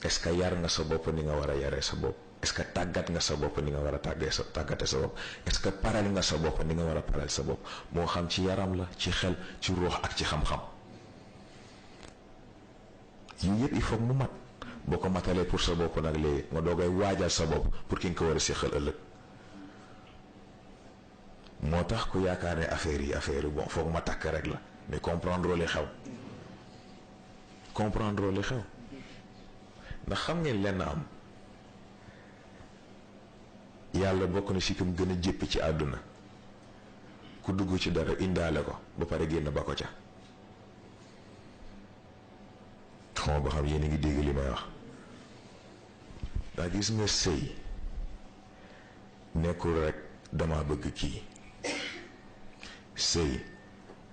est-ce que yar nga sa bopp ni nga war a yaree sa bopp est-ce que tàggat nga sa bopp ni nga war a tàggate sa bopp est-ce que paral nga sa bopp ni nga war a paral sa bopp moo xam ci yaram la ci xel ci ruux ak ci xam-xam yii yëpp il faut mu mat boo ko matalee pour sa bopp nag léegi nga doogay waajal sa bopp pour ki nga ko war a séqal ëllëg moo tax ku yaakaar ne affaire yi bon foog ma takk rek la mais comprendre li xew ndax xam ngeen lenn am yàlla bokk na si kam gën a jéppi ci àdduna ku dugg ci dara indaale ko ba pare génn ba ko ca xaw ba xam yéen a ngi dégg li may wax ndax gis nga sëy nekkul rek dama bëgg kii sëy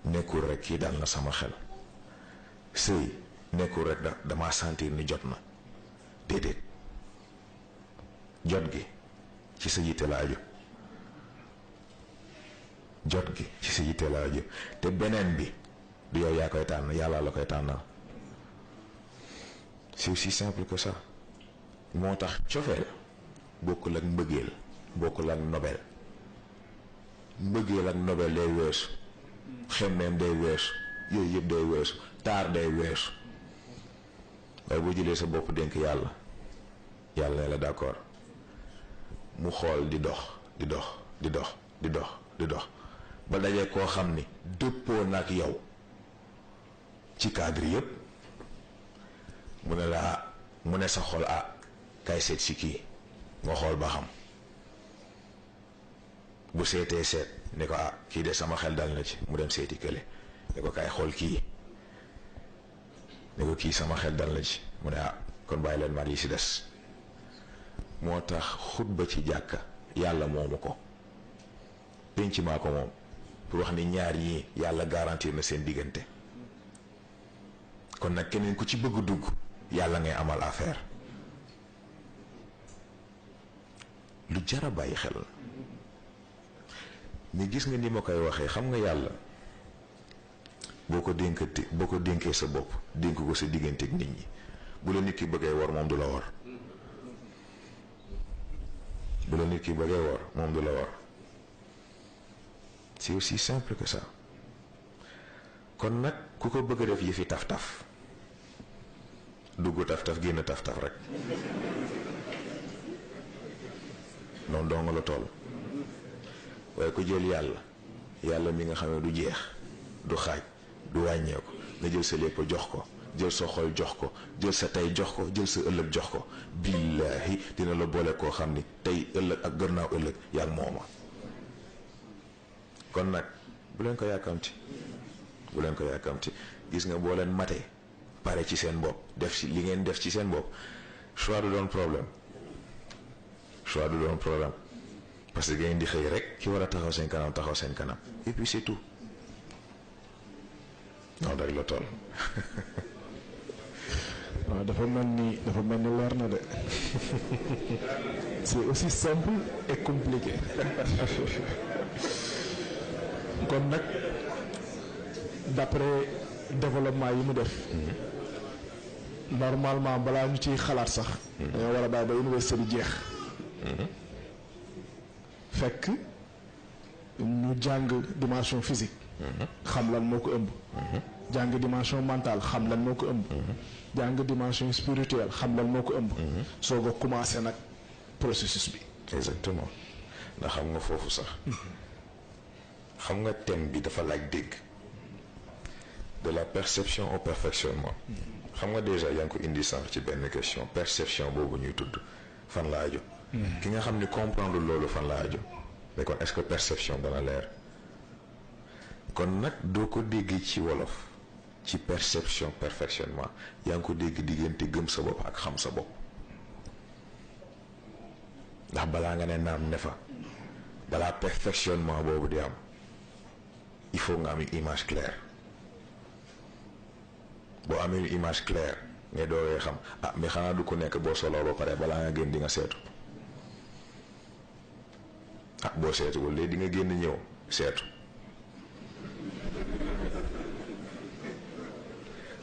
nekkul rek kii dal na sama xel, sëy nekkul rek dama sentir ni jot na, déedéet, jot gi ci sa yitte la aju, jot gi ci sa yitte la aju. te beneen bi du yow yaa koy tànn, yàlla la koy tànnal. c'est aussi simple que ça. moo tax cofeel bokkul ak mbëggeel, bokkul ak nobel. mbëggeel ak nobel day weesu, xemmeem day weesu, yooyu yëpp day weesu, taar day weesu. waaye boo jëlee sa bopp dénk yàlla, yàlla ne la d'accord, mu xool di dox di dox di dox di dox di dox ba dajee koo xam ni dëppoo nag yow ci cadre yëpp, mu ne la mu ne sa xol kay seet si kii nga xool ba xam. bu seetee seet ne ko kii de sama xel dal na ci, mu dem seeti kële ne ko kay xool kii, ne ko kii sama xel dal na ci, mu ne kon bàyyi leen mar yi si des. moo tax xutba ci jàkka yàlla moomu ko, penc maa ko moom, pour wax ni ñaar ñii yàlla garantir na seen diggante. kon nag keneen ku ci bëgg dugg yàlla ngay amal affaire. lu jara bàyyi xel la. mais gis nga ni ma koy waxee, xam nga yàlla boo ko dénkee sa bopp dénk ko sa diggante ak nit ñi, bu la nit ki bëggee war moom du la war, bu la nit ki bëggee war moom du la war. c'est aussi simple que ça. kon nag ku ko bëgg a def yëfi taf-taf, dugg taf-taf génn taf-taf rek, noonu doo nga la toll. waaye ko jël yàlla mi nga xam ne du jeex du xaaj du wàññeeku, nga jël sa lépp jox ko, jël sa xol jox ko, jël sa tey jox ko, jël sa ëllëg jox ko, billaahi dina la boole koo xam ni tey ëllëg ak gannaaw ëllëg yaa ngi mooma. kon nag bu leen ko yàkkamti, bu leen ko yàkkamti. gis nga boo leen matee pare ci seen bopp, def ci li ngeen def ci seen bopp, choix du doon problème, choix du doon problème. parce que ngeen di xëy rek ki war a taxaw seen kanam taxaw seen kanam, et puis c'est tout. noonu rek la toll. waaw dafa mel ni leer na de. c'est aussi simple et compliqué. kon nag d'après développement yi mu def. normalement balaa ñu ciy xalaat sax. dañoo war a bàyyi ba université bi jeex. fekk ñu jàng dimension physique. xam lan moo ko ëmb. jàng dimension mentale xam lan moo ko ëmb. jàng dimension spirituelle xam lan moo ko ëmb. soog a commencé nag processus bi. exactement ndax xam nga foofu sax. xam nga thème bi dafa laaj dégg. de la perception au perfectionnement. xam nga déjà yaa ngi ko indi sànq ci benn question, perception boobu ñuy tudd fan la aju. ki nga xam ni comprendre loolu fan la aju. mais kon est-ce que perception dana leer. kon nag doo ko dégg ci wolof ci perception perfectionnement, yaa ngi ko dégg diggante gëm sa bopp ak xam sa bopp. ndax balaa nga ne naam ne fa, balaa perfectionnement boobu di am, il faut nga am une image claire. boo amee une image claire ngay doogee xam mais xanaa du ko nekk boo soloo ba pare balaa nga génn di nga seetu. boo seetuwul léegi di nga génn ñëw seetu.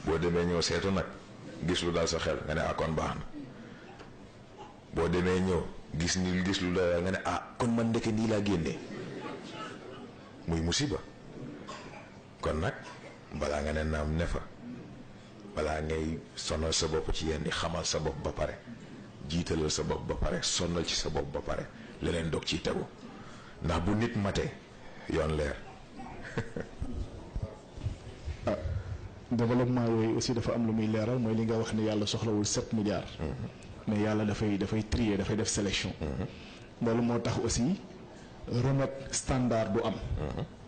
boo demee ñëw seetu nag gis lu dal sa xel nga ne kon baax na. boo demee ñëw gis lu dal nga ne kon man ndeke nii laa génnee, muy musiba. kon nag balaa nga ne naam ne fa, balaa ngay sonal sa bopp ci yenn xamal sa bopp ba pare, jiitalal sa bopp ba pare, sonal ci sa bopp ba pare, leneen dog ciy tegu. ndax bu nit matee yoon leer. développement yooyu aussi dafa am lu muy leeral, mooy li nga wax ne yàlla soxlawul 7 milliards. mais yàlla dafay trier, dafay def sélection. loolu moo tax aussi remède standard du am.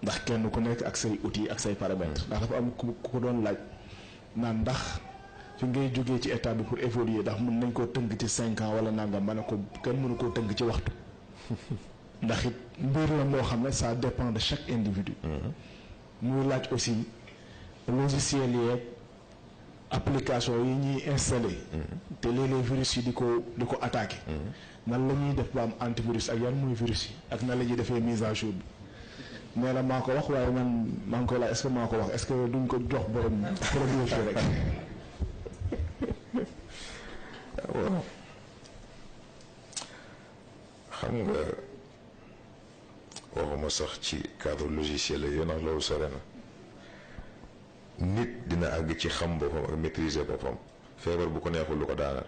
ndax kenn ku nekk ak say outils ak say paramètres. ndax dafa am ku ko doon laaj naan ndax fi ngay jógee ci état bi pour évoluer ndax mën nañ koo tënk ci 5 ans wala nangam, ma ne ko kenn mënu koo tënk ci waxtu. ndax it mbir la moo xam ne ça dépend de chaque individu. muy laaj aussi logiciel yeeg application yi ñuy installé. te léeg-léeg virus yi di ko attaqué. nan la ñuy def ba am antivirus ak yan mooy virus yi ak nan la ñuy defee mise à jour bi. nee na maa ko wax waaye man maa ngi koy laaj est-ce que maa ko wax est-ce que duñ ko jox borom produit rek. waaw xam nga waxuma sax ci cadre logiciel la yoon ak loolu sore na nit dina àgg ci xam boppam ak maîtriser boppam feebar bu ko neexul lu ko daanal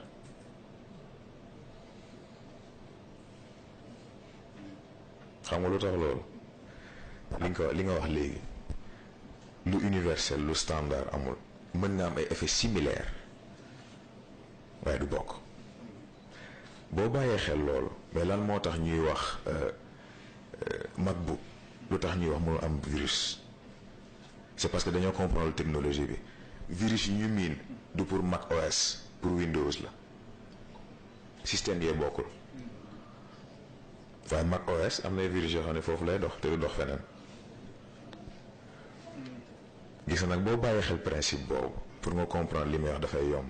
xam nga lu tax loolu li nga wax léegi lu universel lu standard amul mën na am ay effets similaires waaye du bokk boo bàyyee xel loolu mais lan moo tax ñuy wax MacBook lu tax ñuy wax mënul am virus c'est parce que dañoo comprendre technologie bi virus yi ñu miin du pour Mac OS pour Windows la système yee bokkul waaye Mac OS am na virus yoo xam ne foofu lay dox te du dox feneen gis nag boo bàyyee xel principe boobu pour nga comprendre li may wax dafay yomb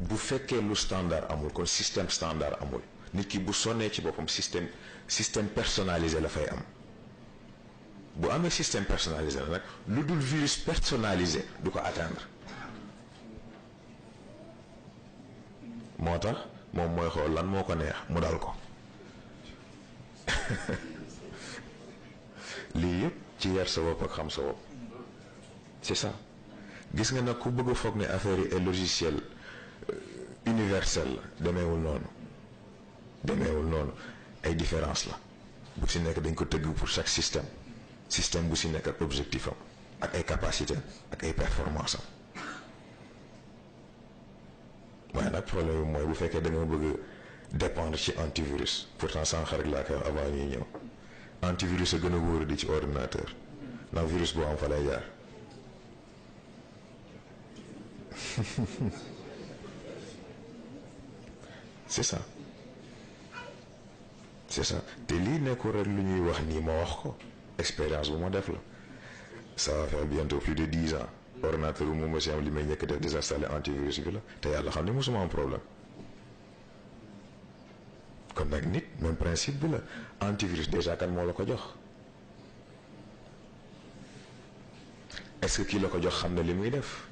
bu fekkee lu standard amul kon système standard amul nit ki bu sonnee ci boppam système personnalisé la fay am bu amee système personnalisé la nag lu dul virus personnalisé du ko atteindre moo tax moom mooy xool lan moo ko neex mu dal ko lii yëpp ci yar sa bopp ak xam sa bopp c'est ça gis nga nag ku bëgg a foog ne affaire yi est logiciel universel demeewul noonu ay différence la bu si nekk dañ ko tëgg pour chaque système bu si nekk ak objectif am ak ay capacité ak ay performance am waaye nag problème bi mooy bu fekkee da nga bëgg dépendre ci antivirus pourtant sànq rek laa koy wax avant ñuy ñëw antivirus a gën a wóor di ci ordinateur ndax virus boo am fa lay jaar c'est ça te lii nekkul rek lu ñuy wax nii ma wax ko expérience bu ma def la ça va faire bientôt plus de 10 ans ordinateur bu mu ma am li may njëkk def désinstaller antivirus bi la te yàlla xam ne mosuma am problème kon nag nit même principe bi la antivirus déjà kan moo la ko jox est-ce que kii la ko jox xam ne li muy def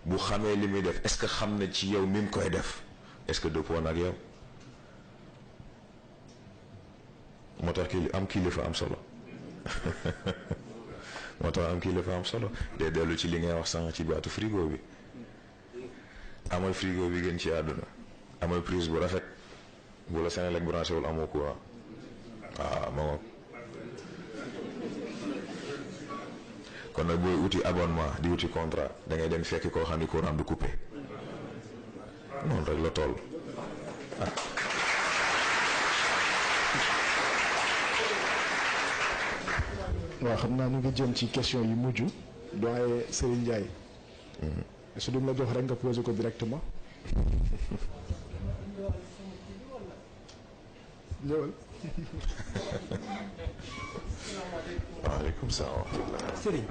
bu xamee li muy def est-ce que xam na ci yow mi mu koy def est-ce que dëppoo nag yow moo tax am kilifa am solo moo tax am kilifa am solo day dellu ci li ngay wax sànq ci baatu frigo bi amal frigo bi gën ci àdduna amal prise bu rafet bu la Senelec branché wul amoo courant waaw ma ngoog kon nag booy uti abonnement di uti contrat da ngay dem fekk koo xam ni courant du coupé noonu rek la toll waaw xam naa ñu ngi jëm ci question yi mujj doyen Serigne Ndiaye. su duñ la jox rek nga posé ko directement. ñëwal. waaleykum salaam. Serigne.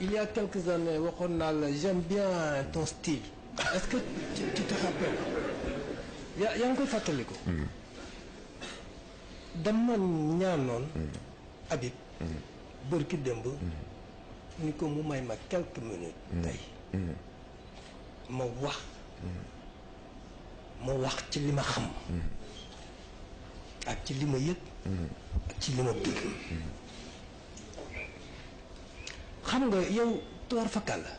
Il y a quelques années waxoon naa la j'aime bien ton style. Est-ce que tu te rappelles. yaa ngi koy fàttaliku. dama ñaanoon. Habib. bërki démb. ni ko mu may ma quelques minutes. tey. ma wax ci li ma xam. ak ci li ma yëg. ak ci li ma bëgg. xam nga yow tuwaar fakal la.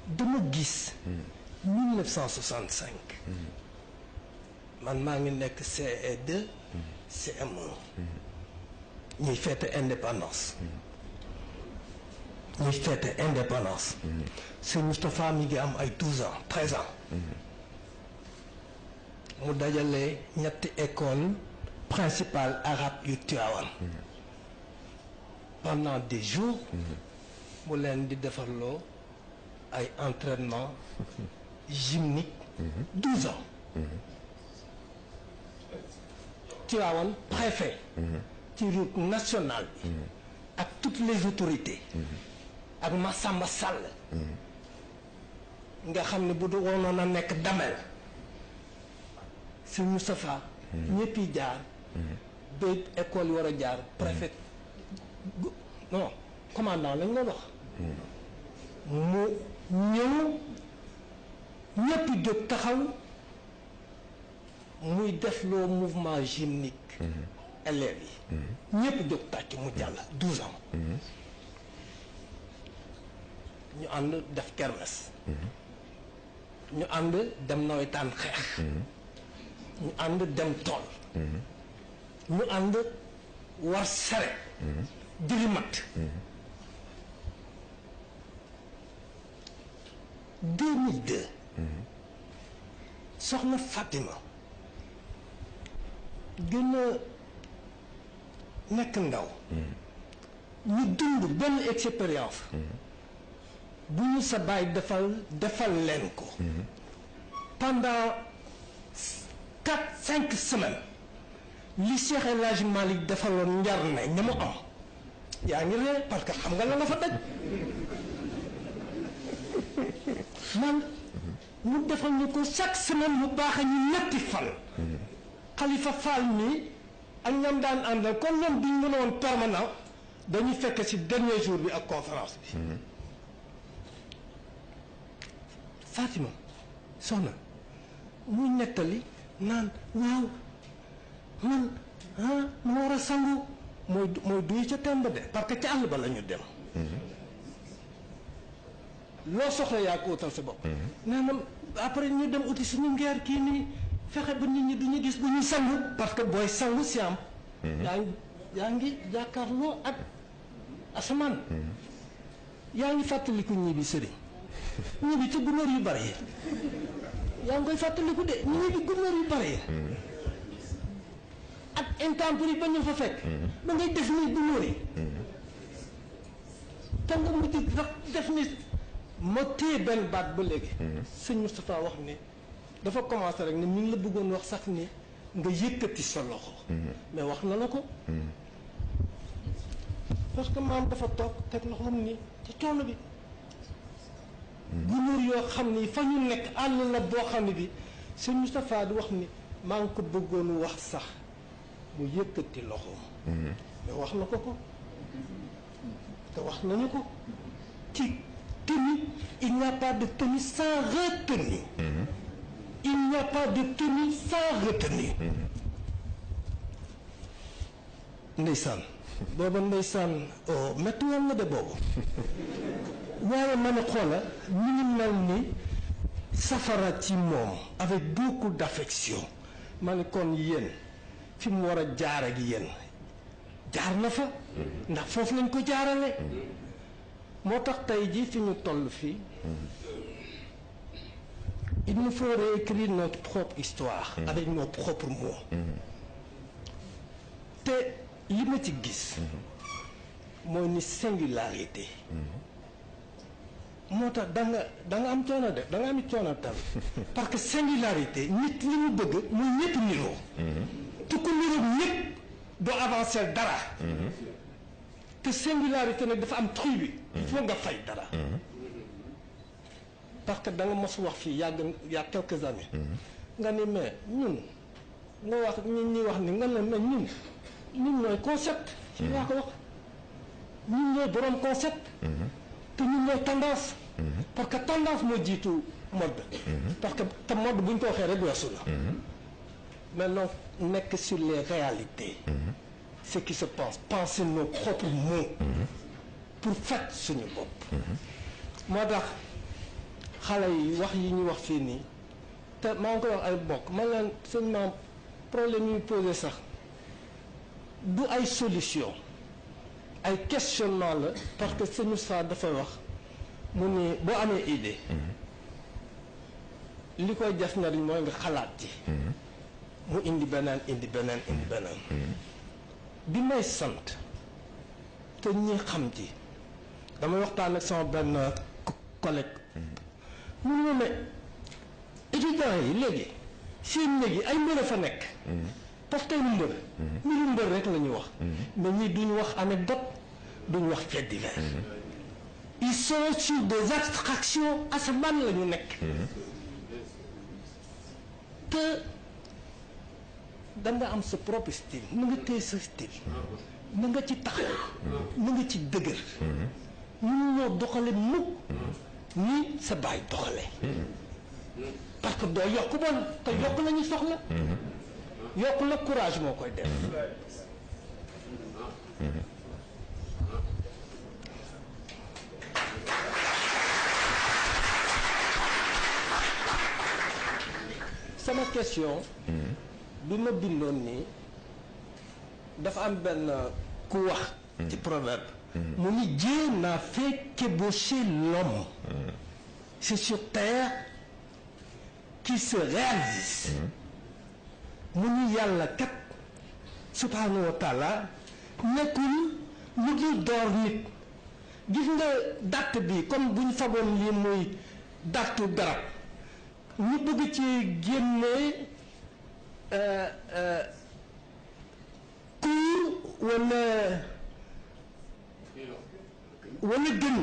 dama gis. 1965. man maa ngi nekk CE2 CM1 ñuy fête indépendance Sëñ Moustapha mi ngi am ay 12 ans 13 ans mu dajale ñetti école principale arabe yu Tivaouane pendant des jours mu leen di defarloo ay entraînement gymnique 12 ans Tivaouane préfet ci route nationale bi ak toutes les autorités ak Massamba Sall nga xam ne bu du woonoon a nekk damel si Moustapha ñëpp yi jaar ba école yi war a jaar préfet non commandant lañ la wax mu ñëw ñëpp jóg taxaw muy def loo mouvement gymnique élèves yi ñëpp jóg tàcc mu jàll 12 ans ñu ànd def kermesse ñu ànd dem nawetaan xeex ñu ànd dem tool ñu ànd war sare jëli mat 2002 soxna Fatima gën a nekk ndaw ñu dund benn expérience bu ñu sa baay defal leen ko pendant 4-5 semaines li Cheikh El Hadj Malick defaloon njar ne ña mu am yaa ngi ree parce que xam nga la nga fa daj man mu defal ñu ko chaque semaine mu baax ñu ñetti fan Khalifa Fall mi ak ñoom daan àndal kon ñoom duñ mën a woon permanent dañuy fekk ci dernier jour bi ak conférence bi Fatima soxna muy nettali naan waaw man ma war a sangu mooy duy ca temb de parce que ca àll ba la ñu dem loo soxla yaa ko utal sa bopp nee na après ñu dem uti suñu ngeer kii nii fexe ba nit ñi duñu gis bu ñuy sangu parce que booy sangu si am yaa ngi jàkkaarloo ak asamaan yaa ngi fàttaliku ñibbi sëriñ ñibbi ci gunóor yu bari yaa ngi koy fàttaliku de ñibbi gunóor yu bari ak intempérie ba ñu fa fekk da ngay def ni gunóor yi te nga mujj def ni ma téye benn baat ba léegi sëñ Moustapha wax ni dafa commencé rek ni mi ngi la bëggoon wax sax ni nga yëkkati sa loxo mais wax na la ko parce que maam dafa toog teg loxoom ni ci coono bi gunóor yoo xam ni fa ñu nekk àll la boo xam ne bi sëñ Moustapha di wax ni maa ngi ko bëggoon wax sax mu yëkkati loxoom mais wax na ko te wax nañu ko ci tenue il n'y a pas de tenue sans retenue il n'y a pas de tenue sans retenue ndeysaan booba ndeysaan métti woon na de boobu waaye ma ne xoola ñu ngi mel ni safara ci moom avec beaucoup d'affection ma ne kon yéen fi mu war a jaar ak yéen jaar na fa ndax foofu lañ ko jaarale moo tax tey jii fi ñu toll fii il nous faut réécrire notre propre histoire avec nos propres mots te li ma ci gis mooy ni singularité moo tax da nga am coono de da nga am coono tam parce que singularité nit li mu bëgg muy ñëpp niroo te ku niroo ñëpp doo avancer dara te singularité nag dafa am truc bi il faut nga fay dara parce que da nga mos wax fii y'a quelques années nga ni mais ñun nga wax ñi wax ni nga ne mais ñun ñooy concept ci yaa ko wax ñun ñooy borom concept te ñun ñooy tendance parce que tendance moo jiitu mode parce que te mode bu ñu ko waxee rek weesu la mais non nekk sur les réalités ce qui se passe penser nos propres mots pour faj suñu bopp moo tax xale yi wax yi ñu wax fii nii te maa ngi koy wax ay bokk man leen sëñ maam problème yi posé sax du ay solution ay questionnement la parce que sëñ Moussa dafay wax mu ni boo amee idée li koy def njariñ mooy nga xalaat ci mu indi beneen bi may sant te ñi xam ci damay waxtaan ak sama benn collègue mu ne ma étudiants yi léegi seen néeg yi ay mbër a fa nekk. pofteelu mbër. mbiru mbër rek la ñuy wax. mais ñii duñu wax anecdote duñu wax fait divers. ils sont sur des abstractions asamaan la ñu nekk. te da nga am sa propre style na nga téye sa style. na nga ci taxaw. na nga ci dëgër. ñu ñoo doxale mukk ni sa baay doxale. parce que doo yokk bon te yokk la ñu soxla. yokk la courage moo koy def. sama question. bi ma bindoon nii dafa am benn ku wax. ci proverbe. mu ni Dieu n'a fait qu'ébaucher l'homme. C'est sur terre qu'il se réalise. mu ni yàlla kat subhanahu wa taala nekkul lu dul door nit. gis nga dàtt bi comme bu ñu fagoon lii muy dàttu garab ñu bëgg ci génne kuur wala gën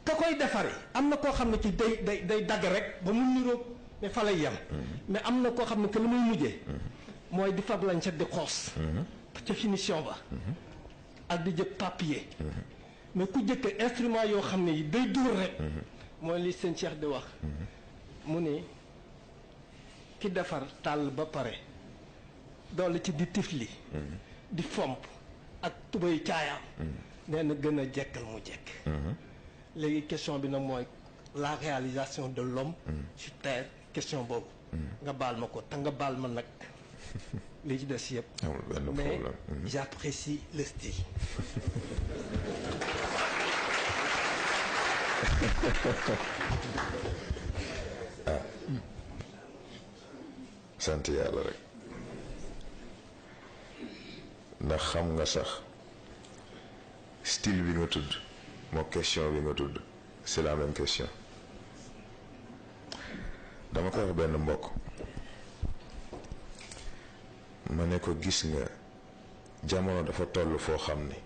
ka koy defare am na koo xam ne ci day dagg rek ba mu niroog mais fa lay yem. mais am na koo xam ne que lu muy mujjee mooy di fab lañ set di xoos ca finition ba ak di jëkk papier mais ku jëkk instrument yoo xam ne yi day duur rek mooy li seen Cheikh di wax mu ne ki defar tàll ba pare doole ci di tifli di fomp ak tubay caayaam nee na gën a jekkal mu jekk. léegi question bi nag mooy la réalisation de l'homme sur terre question boobu nga baal ma ko te nga baal ma nag li ci des yëpp mais j'apprécie le style. sant yàlla rek ndax xam nga sax style bi nga tudd moo question bi nga tudd c'est la même question. dama koy wax benn mbokk ma ne ko gis nga jamono dafa toll foo xam ni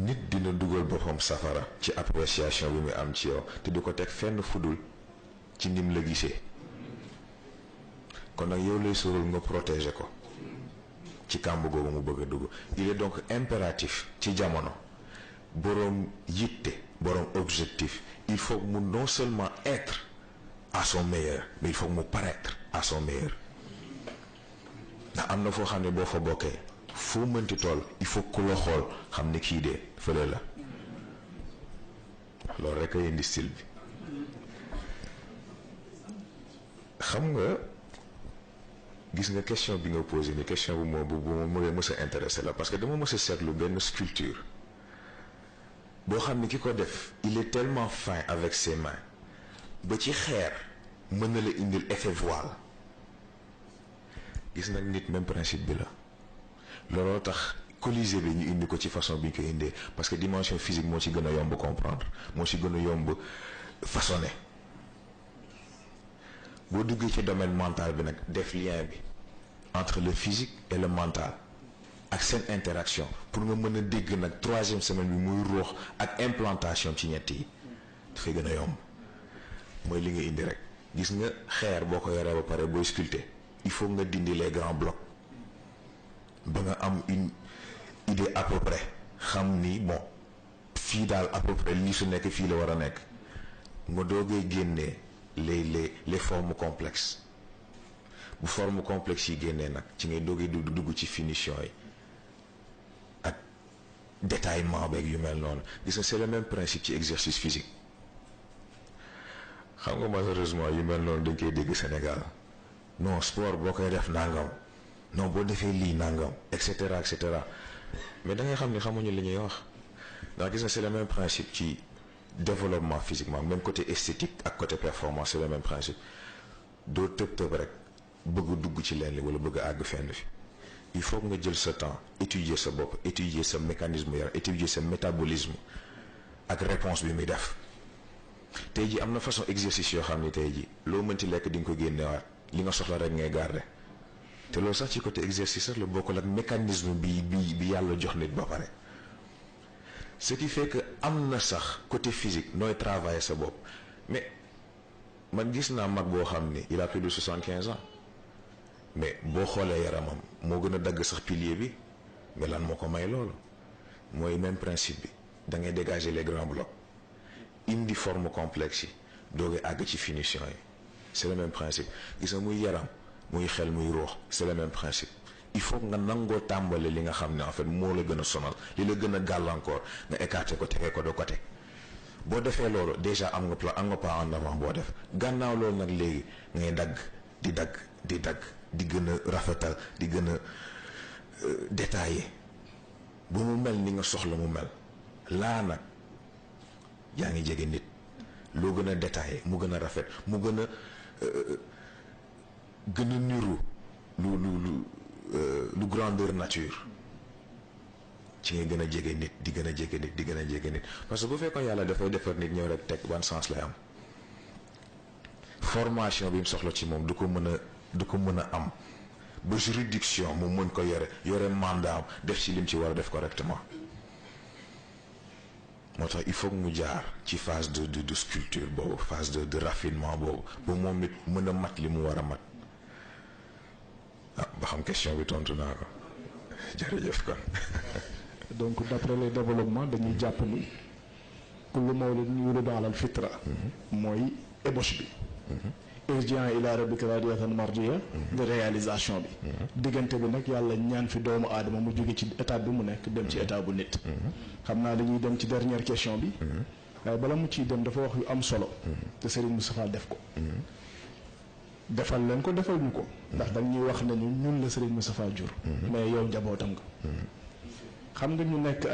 nit dina dugal boppam safara ci appréciation bi muy am ci yow te du ko teg fenn fudul ci nim la gisee kon nag yow lay sóoral nga protéger ko ci kàmb googu mu bëgg a dugg. il est donc impératif ci jamono boroom yitte boroom objectif il faut mu non seulement être à son meilleur mais il faut mu paraître à son meilleur ndax am na foo xam ne boo fa bokkee foo mënti tool il faut ku la xool xam ne kii de fële la loolu rek a indi style bi. xam nga gis nga question bi nga posé ni question bu ma mës a intéressé la parce que dama mës a seetlu benn sculpture boo xam ne ki ko def il est tellement fin avec ses mains ba ci xeer mën na la indil effet voile. gis nag nit même principe bi la looloo tax Colisée bi ñu indi ko ci façon bi ñu ko indee parce que dimension physique moo ci gën a yomb comprendre moo ci gën a yomb façonner. boo duggee ci domaine mental bi nag def lien bi entre le physique et le mental ak seen interaction pour nga mën a dégg nag troisième semaine bi muy ruux ak implantation ci ñett yi dafay gën a yomb mooy li nga indi rek. gis nga xeer boo ko yoree ba pare booy sculpter il faut nga dindi les grands blocs ba nga am une idée à peu près xam ni bon fii daal à peu près lii su nekk fii la war a nekk nga doogay génnee les formes complexes bu forme complexe yi génnee nag ci ngay doogay dugg ci finition yi ak détaillement beeg yu mel noonu gis nga c'est le même principe ci exercice physique. xam nga malheureusement yu mel noonu dañ koy dégg Sénégal non sport boo koy def nangam non boo defee lii nangam et cetera mais da ngay xam ni xamuñu li ñuy wax ndax gis nga c'est le même principe ci développement physiquement même côté esthétique ak côté performance c'est le même principe doo tëb rek bëgg dugg ci leen li wala bëgg àgg fenn fi il faut que nga jël sa temps étudier sa bopp étudier sa mécanisme yaram étudier sa métabolisme ak réponse bi muy def tey ji am na façon exercice yoo xam ne tey ji loo mënti lekk di nga ko génnewaat li nga soxla rek ngay garder te loolu sax ci côté exercice rek la bokkul ak mécanisme bi yàlla jox nit ba pare. Ce qui fait que am na sax côté physique nooy travailler sa bopp mais man gis naa mag boo xam ni il a plus de 75 ans mais boo xoolee yaramam moo gën a dagg sax pilier bi mais lan moo ko may loolu mooy même principe bi da ngay dégager les grands blocs indi forme complexe yi doogay àgg ci finition yi c'est le même principe gis nga muy yaram muy xel muy ruux c'est le même principe. Il faut nga nangoo tàmbale li nga xam ne en fait moo la gën a sonal li la gën a gàllankoor nga écarté ko tegee ko de côté boo defee loolu déjà am nga pas en avant boo def gànnaaw loolu nag léegi ngay dagg di gën a rafetal di gën a détaillé ba mu mel ni nga soxla mu mel laa nag yaa ngi jege nit loo gën a détaillé mu gën a rafet mu gën a niru lu grandeur nature ci ngay gën a jege nit di gën a jege nit di gën a jege nit parce que bu fekkoon yàlla dafay defar nit ñëw rek teg ban sens lay am formation bi mu soxla ci moom du ko mën a am ba juridiction mu mën ko yore mandat am def ci lim ci war a def correctement moo tax il faut que mu jaar ci phase de sculpture boobu phase de raffinement boobu ba moom it mën a mat li mu war a mat. ah ba xam question bi tontu naa ko jërëjëf kon. donc d'après les développements dañuy jàpp ni kullu mawludin yuladu alal fitra mooy ébauche bi. irji'an ila rabbika radiyatan mardiya de réalisation bi. diggante bi nag yàlla ñaan fi doomu aadama mu jóge ci état bi mu nekk dem ci état bu nit. xam naa dañuy dem ci dernière question bi. waaye bala mu ciy dem dafa wax yu am solo. te Serigne Moustapha def ko. defal leen ko defal ñu ko ndax dañ ñuy wax nañu ñun la Serigne Moustapha jur mais yow njabootam nga xam nga ñu nekk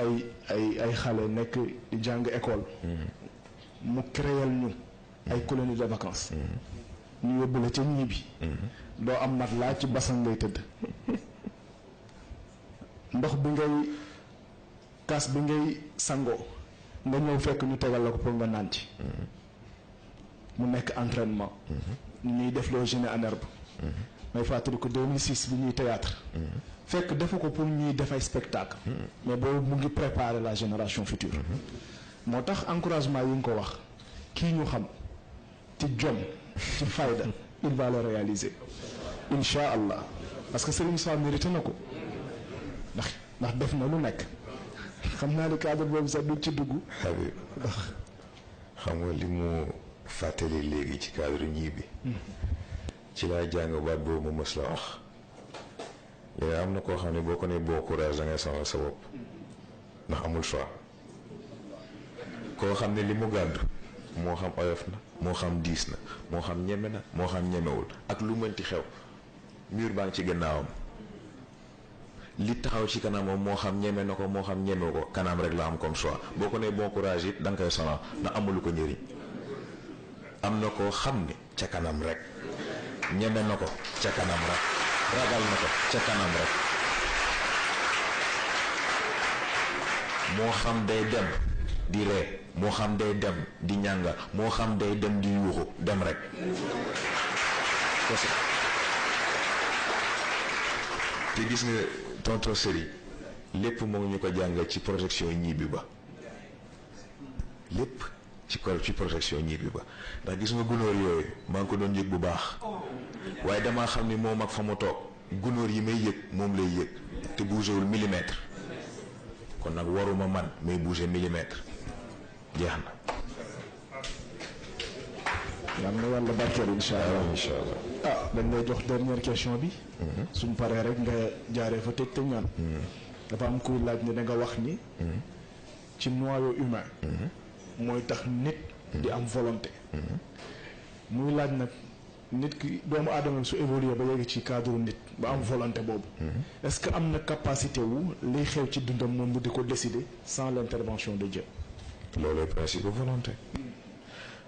ay xale nekk di jàng école mu créel ñu ay colonie de vacances ñu yóbbu la ca ñibbi doo am mat laa ci basan ngay tëdd ndox bi ngay kaas bi ngay sangoo nga ñëw fekk ñu tegal la ko pour nga naan ci mu nekk entraînement ñuy def loo génie en herbe may fàttali ko 2006 bi ñuy théâtre fekk defu ko pour ñuy def ay spectacle mais boobu mu ngi préparer la génération future moo tax encouragement yi nga ko wax kii ñu xam ci jom ci fayda il va le réaliser insha allah parce que Serigne Moussa mérité na ko ndax def na lu nekk xam naa ni cadre boobu sax du ci dugg ndax xam nga li mu fàttali léegi ci cadre ñii bi ci laa jàng baat boobu mu mës la wax léegi am na koo xam ne boo ko ne boo courage da ngay sonal sa bopp ndax amul choix koo xam ne li mu gàddu moo xam oyof na moo xam diis na moo xam ñeme na moo xam ñemewul ak lu mënti xew mur baa ngi ci gannaawam li taxaw ci kanamam moo xam ñeme na ko moo xam ñemewu ko kanam rek la am comme choix boo ko ne bon courage it da nga koy sonal ndax amulu ko njëriñ am na koo xam ne ca kanam rek ñeme na ko ca kanam rek ragal na ko ca kanam rek moo xam day dem di ree moo xam day dem di ñànga moo xam day dem di yuuxu dem rek te gis nga tonton Seri lépp moo ngi ñu ko jàngal ci protection ñibbi ba lépp ci protection ñibbi ba ndax gis nga gunóor yooyu maa ngi ko doon yëg bu baax waaye damaa xam ni moom ak fa mu toog gunóor yi may yëg moom lay yëg te bougéwul millimètre kon nag waruma man may bouger millimètre jeex na. yal na yàlla barkeel incha allah dañ lay jox dernière question bi. suñ paree rek nga jaaree fa tëj te ñaan. dafa am kuy laaj ne da nga wax ni. ci noyau humain. mooy tax nit di am volonté. muy laaj nag nit ki doomu aadama su évolué ba yegg ci cadre nit ba am volonté boobu. est-ce que am na capacité wu liy xew ci dundam moom mu di ko décider sans l'intervention de Dieu. loolu principe volonté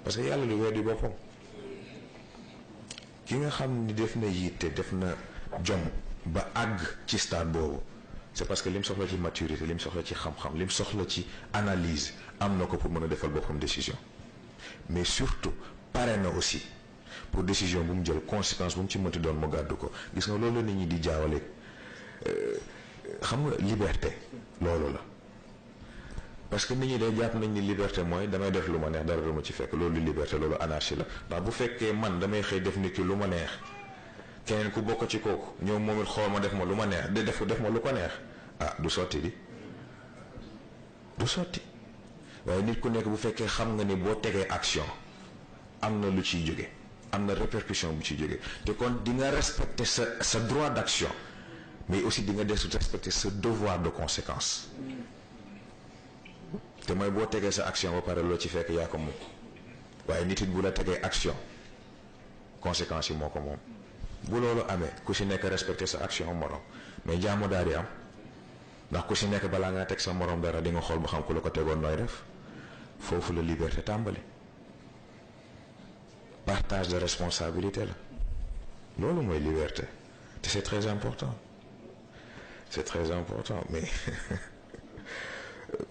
parce que yàlla lu weddi boppam ki nga xam ni def na yitte def na jom ba àgg ci stade boobu c'est parce que lim soxla ci maturité lim soxla ci xam-xam lim soxla ci analyse am na ko pour mën a defal boppam décision mais surtout pare na aussi pour décision bu mu jël conséquence bu mu ci mënti doon mu gàddu ko. gis nga loolu la nit ñi di jaawale xam nga liberté loolu la parce que nit ñi day jàpp nañ ni liberté mooy damay def lu ma neex dara du ma ci fekk loolu liberté loolu anarchie la ndax bu fekkee man damay xëy def nit ki lu ma neex keneen ku bokk ci kooku ñoom moom it xool ma def ma lu ma neex de def ma lu ko neex ah du sotti di du sotti waaye nit ku nekk bu fekkee xam nga ni boo tegee action am na lu ciy jóge am na répercussion bu ciy jóge te kon di nga respecter sa droit d'action mais aussi di nga des respecter sa devoir de conséquence te mooy boo tegee sa action ba pare loo ci fekk yaa ko moom waaye nit it bu la tegee action conséquences yi moo ko moom bu loolu amee ku si nekk respecter sa action morom mais jaamu daal di am ndax ku si nekk balaa ngaa teg sa morom dara di nga xool ba xam ku la ko tegoon nooy def foofu la liberté tàmbali partage de responsabilité la loolu mooy liberté te c'est très important mais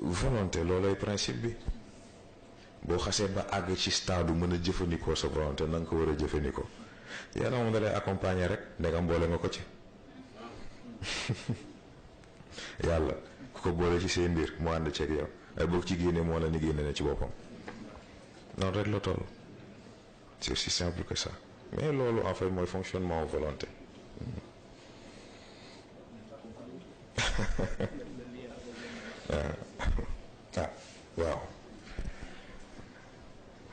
volonté loolooy principe bi boo xasee ba àgg ci stade mën a jëfandikoo sa volonté na nga ko war a jëfandikoo yàlla moom da lay accompagner rek ndegam boole nga ko ci yàlla ku ko boole ci seen mbir mu ànd ceeg yow ay boog ci génne moo la ni génne na ci boppam noonu rek la toll c'est aussi simple que ça mais loolu en fait mooy fonctionnement volonté waaw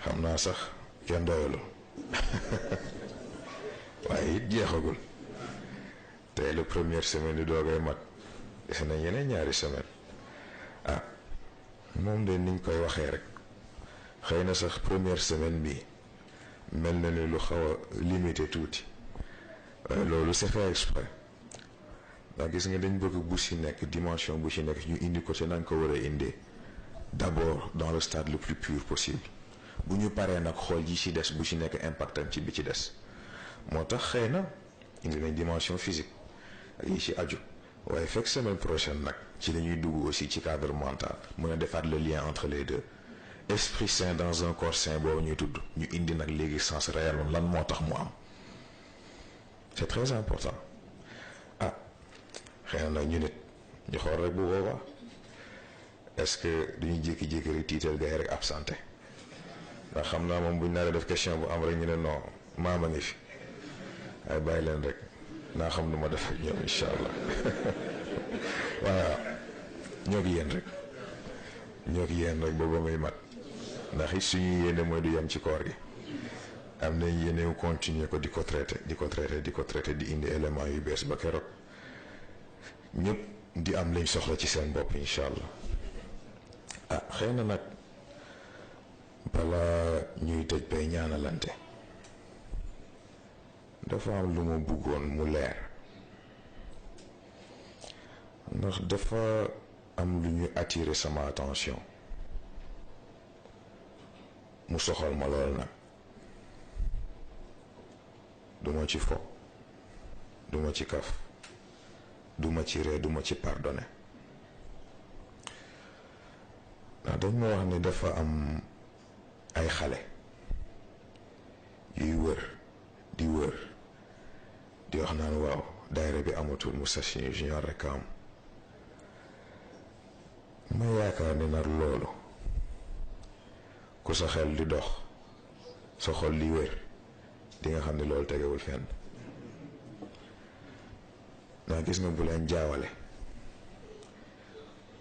xam naa sax kenn doyalul waaye it jeexagul tey la première semaine di doogay mat dese nañ yeneen ñaari semaine moom de niñ koy waxee rek xëy na sax première semaine bi mel na ni lu xaw a limité tuuti waaye loolu c'est fait exprès ndax gis nga dañ bëgg bu ci nekk dimension bu ci nekk ñu indi ko te nañ ko war a indee d'abord dans le stade le plus pur possible bu ñu paree nag xool ji ci des bu ci nekk impactam ci bi ci des moo tax xëy na indi nañ dimension physique ak yi ci aju waaye fekk semaine prochaine nag ci la ñuy dugg aussi ci cadre mental mën a defaat le lien entre les deux esprit sain dans un corps sain boobu ñuy tudd ñu indi nag léegi sens réel lan moo tax mu am c'est très important xëy na nag ñu nit ñu xool rek bu boobaa est-ce que duñu jékki-jékki rek tiital gars yi rek absenté ndax xam naa moom buñ naa def question bu am rek ñu ne non maama ngi fi waaye bàyyi leen rek naa xam nu ma def ak ñoom incha allah waaw ñoo ngi yéen rek booba muy mat ndax it suñu yéene mooy du yem ci koor gi am nañ yéene continuer ko di ko traité di indi éléments yu bees ba keroog ñëpp di am lañ soxla ci seen bopp incha allah xëy na nag balaa ñuy tëj bay ñaanalante dafa am lu ma bëggoon mu leer ndax dafa am lu ñu attirer sama attention mu soxal ma lool nag duma ci fo duma ci kaf duma ci ree duma ci pardonné ndax dañ ma wax ni dafa am ay xale yuy wër di wax naan waaw daayira bi amatul Moustarchidine Junior rek am ma yaakaar ni nag loolu ku sa xel di dox sa xol di wër di nga xam ne loolu tegewul fenn ndax gis nga bu leen jaawale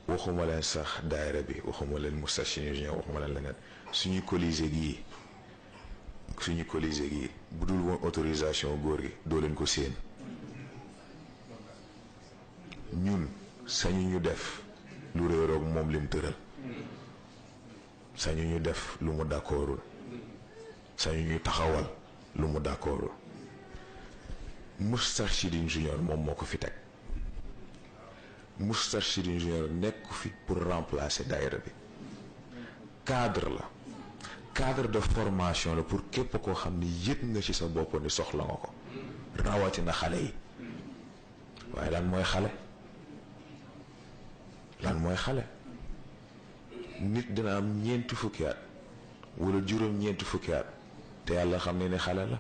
waxuma leen sax daayira bi waxuma leen Moustarchidine Junior waxuma leen leneen suñu colisée gii bu dul woon autorisation góor gi doo leen ko séen ñun sañu ñu def lu réeroog moom lim tëral sañu ñu def lu mu d'accordul sañu ñu taxawal lu mu d'accordul Moustarchidine Junior moom moo ko fi teg Moustarchidine Junior nekku fi pour remplacer daayira bi cadre de formation la pour képp koo xam ni yëg nga ci sa bopp ni soxla nga ko rawatina xale yi waaye lan mooy xale nit dina am ñeenti fukki at wala juróom-ñeenti fukki at te yàlla xam ne xale la.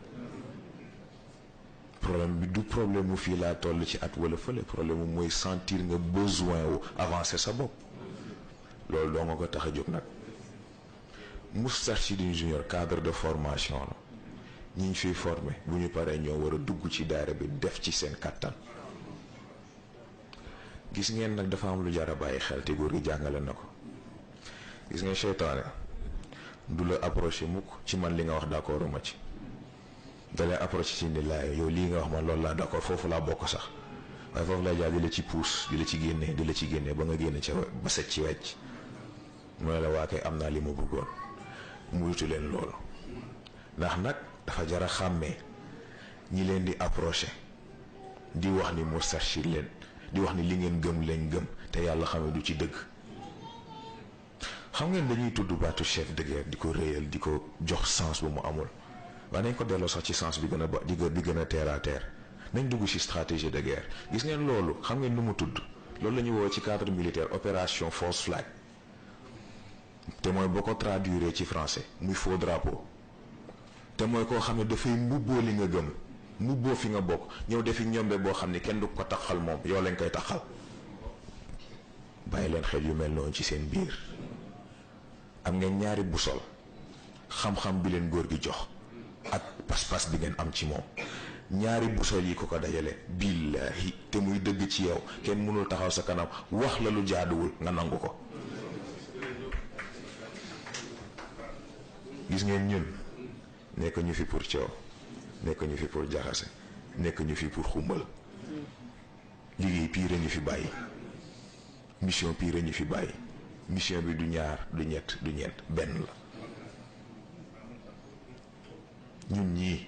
problème bi du problème mu fii laa toll ci at wala fële problème mu mooy sentir nga besoin wu avancer sa bopp loolu doo nga ko tax a jóg nag. Moustarchidine Junior cadre de formation la ñi ñu fiy formé bu ñu paree ñoo war a dugg ci daara bi def ci seen kattan. gis ngeen nag dafa am lu jar a bàyyi xel te góor gi jàngale na ko gis ngeen seytaane du la approché mukk ci man li nga wax d'accord ma ci dalay approché ci ni laay yow lii nga wax man loolu laa d'accord foofu laa bokk sax waaye foofu lay jaar di la ci puus di la ci génne ba nga génne ca ba set ci wecc mu ne la waa kay am naa li ma bëggoon muytu leen loolu ndax nag dafa jar a xàmmee ñi leen di approché di wax ni Moustarchid leen di wax ni li ngeen gëm leen gëm te yàlla xam ne du ci dëgg. xam ngeen dañuy tudd baatu chef de guerre di ko réyal di ko jox sens bu mu amul waaye nañ ko delloo sax ci sens bi gën a ba di gën a terre à terre nañ dugg ci stratégie de guerre. gis ngeen loolu xam ngeen lu mu tudd loolu la ñuy woo ci cadre militaire opération false flag te mooy boo ko traduire ci français muy faux drapeau te mooy koo xam ne dafay mbubboo li nga gëm mbubboo fi nga bokk ñëw defi ñombe boo xam ne kenn du ko taxal moom yow lañ koy taxal. bàyyi leen xel yu mel noonu ci seen biir. am ngeen ñaari busol xam-xam bi leen góor gi jox ak pas-pas bi ngeen am ci moom ñaari busol yi ko dajale billaahi te muy dëgg ci yow kenn mënul taxaw sa kanam wax la lu jaaduwul nga nangu ko. gis ngeen ñun nekk ñu fi pour coow nekk ñu fi pour jaxase nekk ñu fi pour xumbal liggéey pire ñu fi bàyyi mission pire ñu fi bàyyi. mission bi du ñaar du ñett du ñeent benn la ñun ñii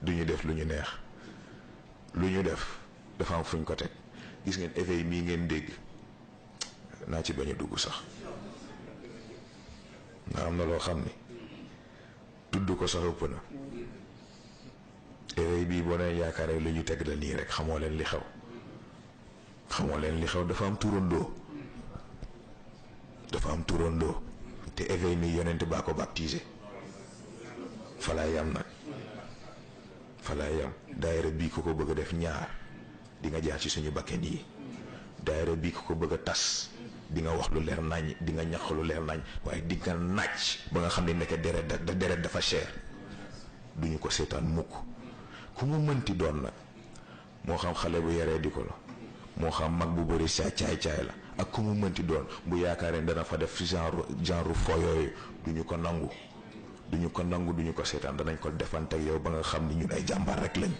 duñu def lu ñu neex lu ñu def dafa am fuñ ko teg gis ngeen éveil mii ngeen dégg naa ci bañ a dugg sax ndax am na loo xam ni tudd ko sax ëpp na éveil bii boo nee yaakaaree lu ñu teg la nii rek xamoo leen li xew dafa am turandoo te éveil mi yonent baa ko baptisé fa laa yam nag fa laa yam daayira bii ko bëgg a def ñaar di nga jaar ci suñu bakken yi daayira bii ko bëgg a tas di nga wax lu leer nañ di nga ñax lu leer nañ waaye di nga nàcc ba nga xam ne nekk deret dafa cher duñu ko seetaan mukk ku mu mënti doon nag moo xam xale bu yaree di ko la moo xam mag bu bëri caay la ak ku mu mënti doon bu yaakaaree dana fa def genre fo yooyu duñu ko nangu duñu ko seetaan danañ ko defante ak yow ba nga xam ni ñun ay jàmbaar rek lañ.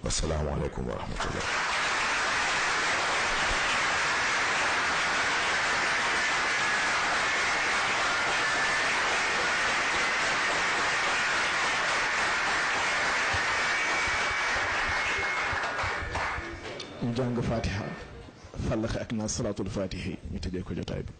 wasalaamaaleykum wa rahmatullah. ñu jàng Fatiha. Fallax ak naa salaatul Fatihi ñu tëjee ko jotaay bi.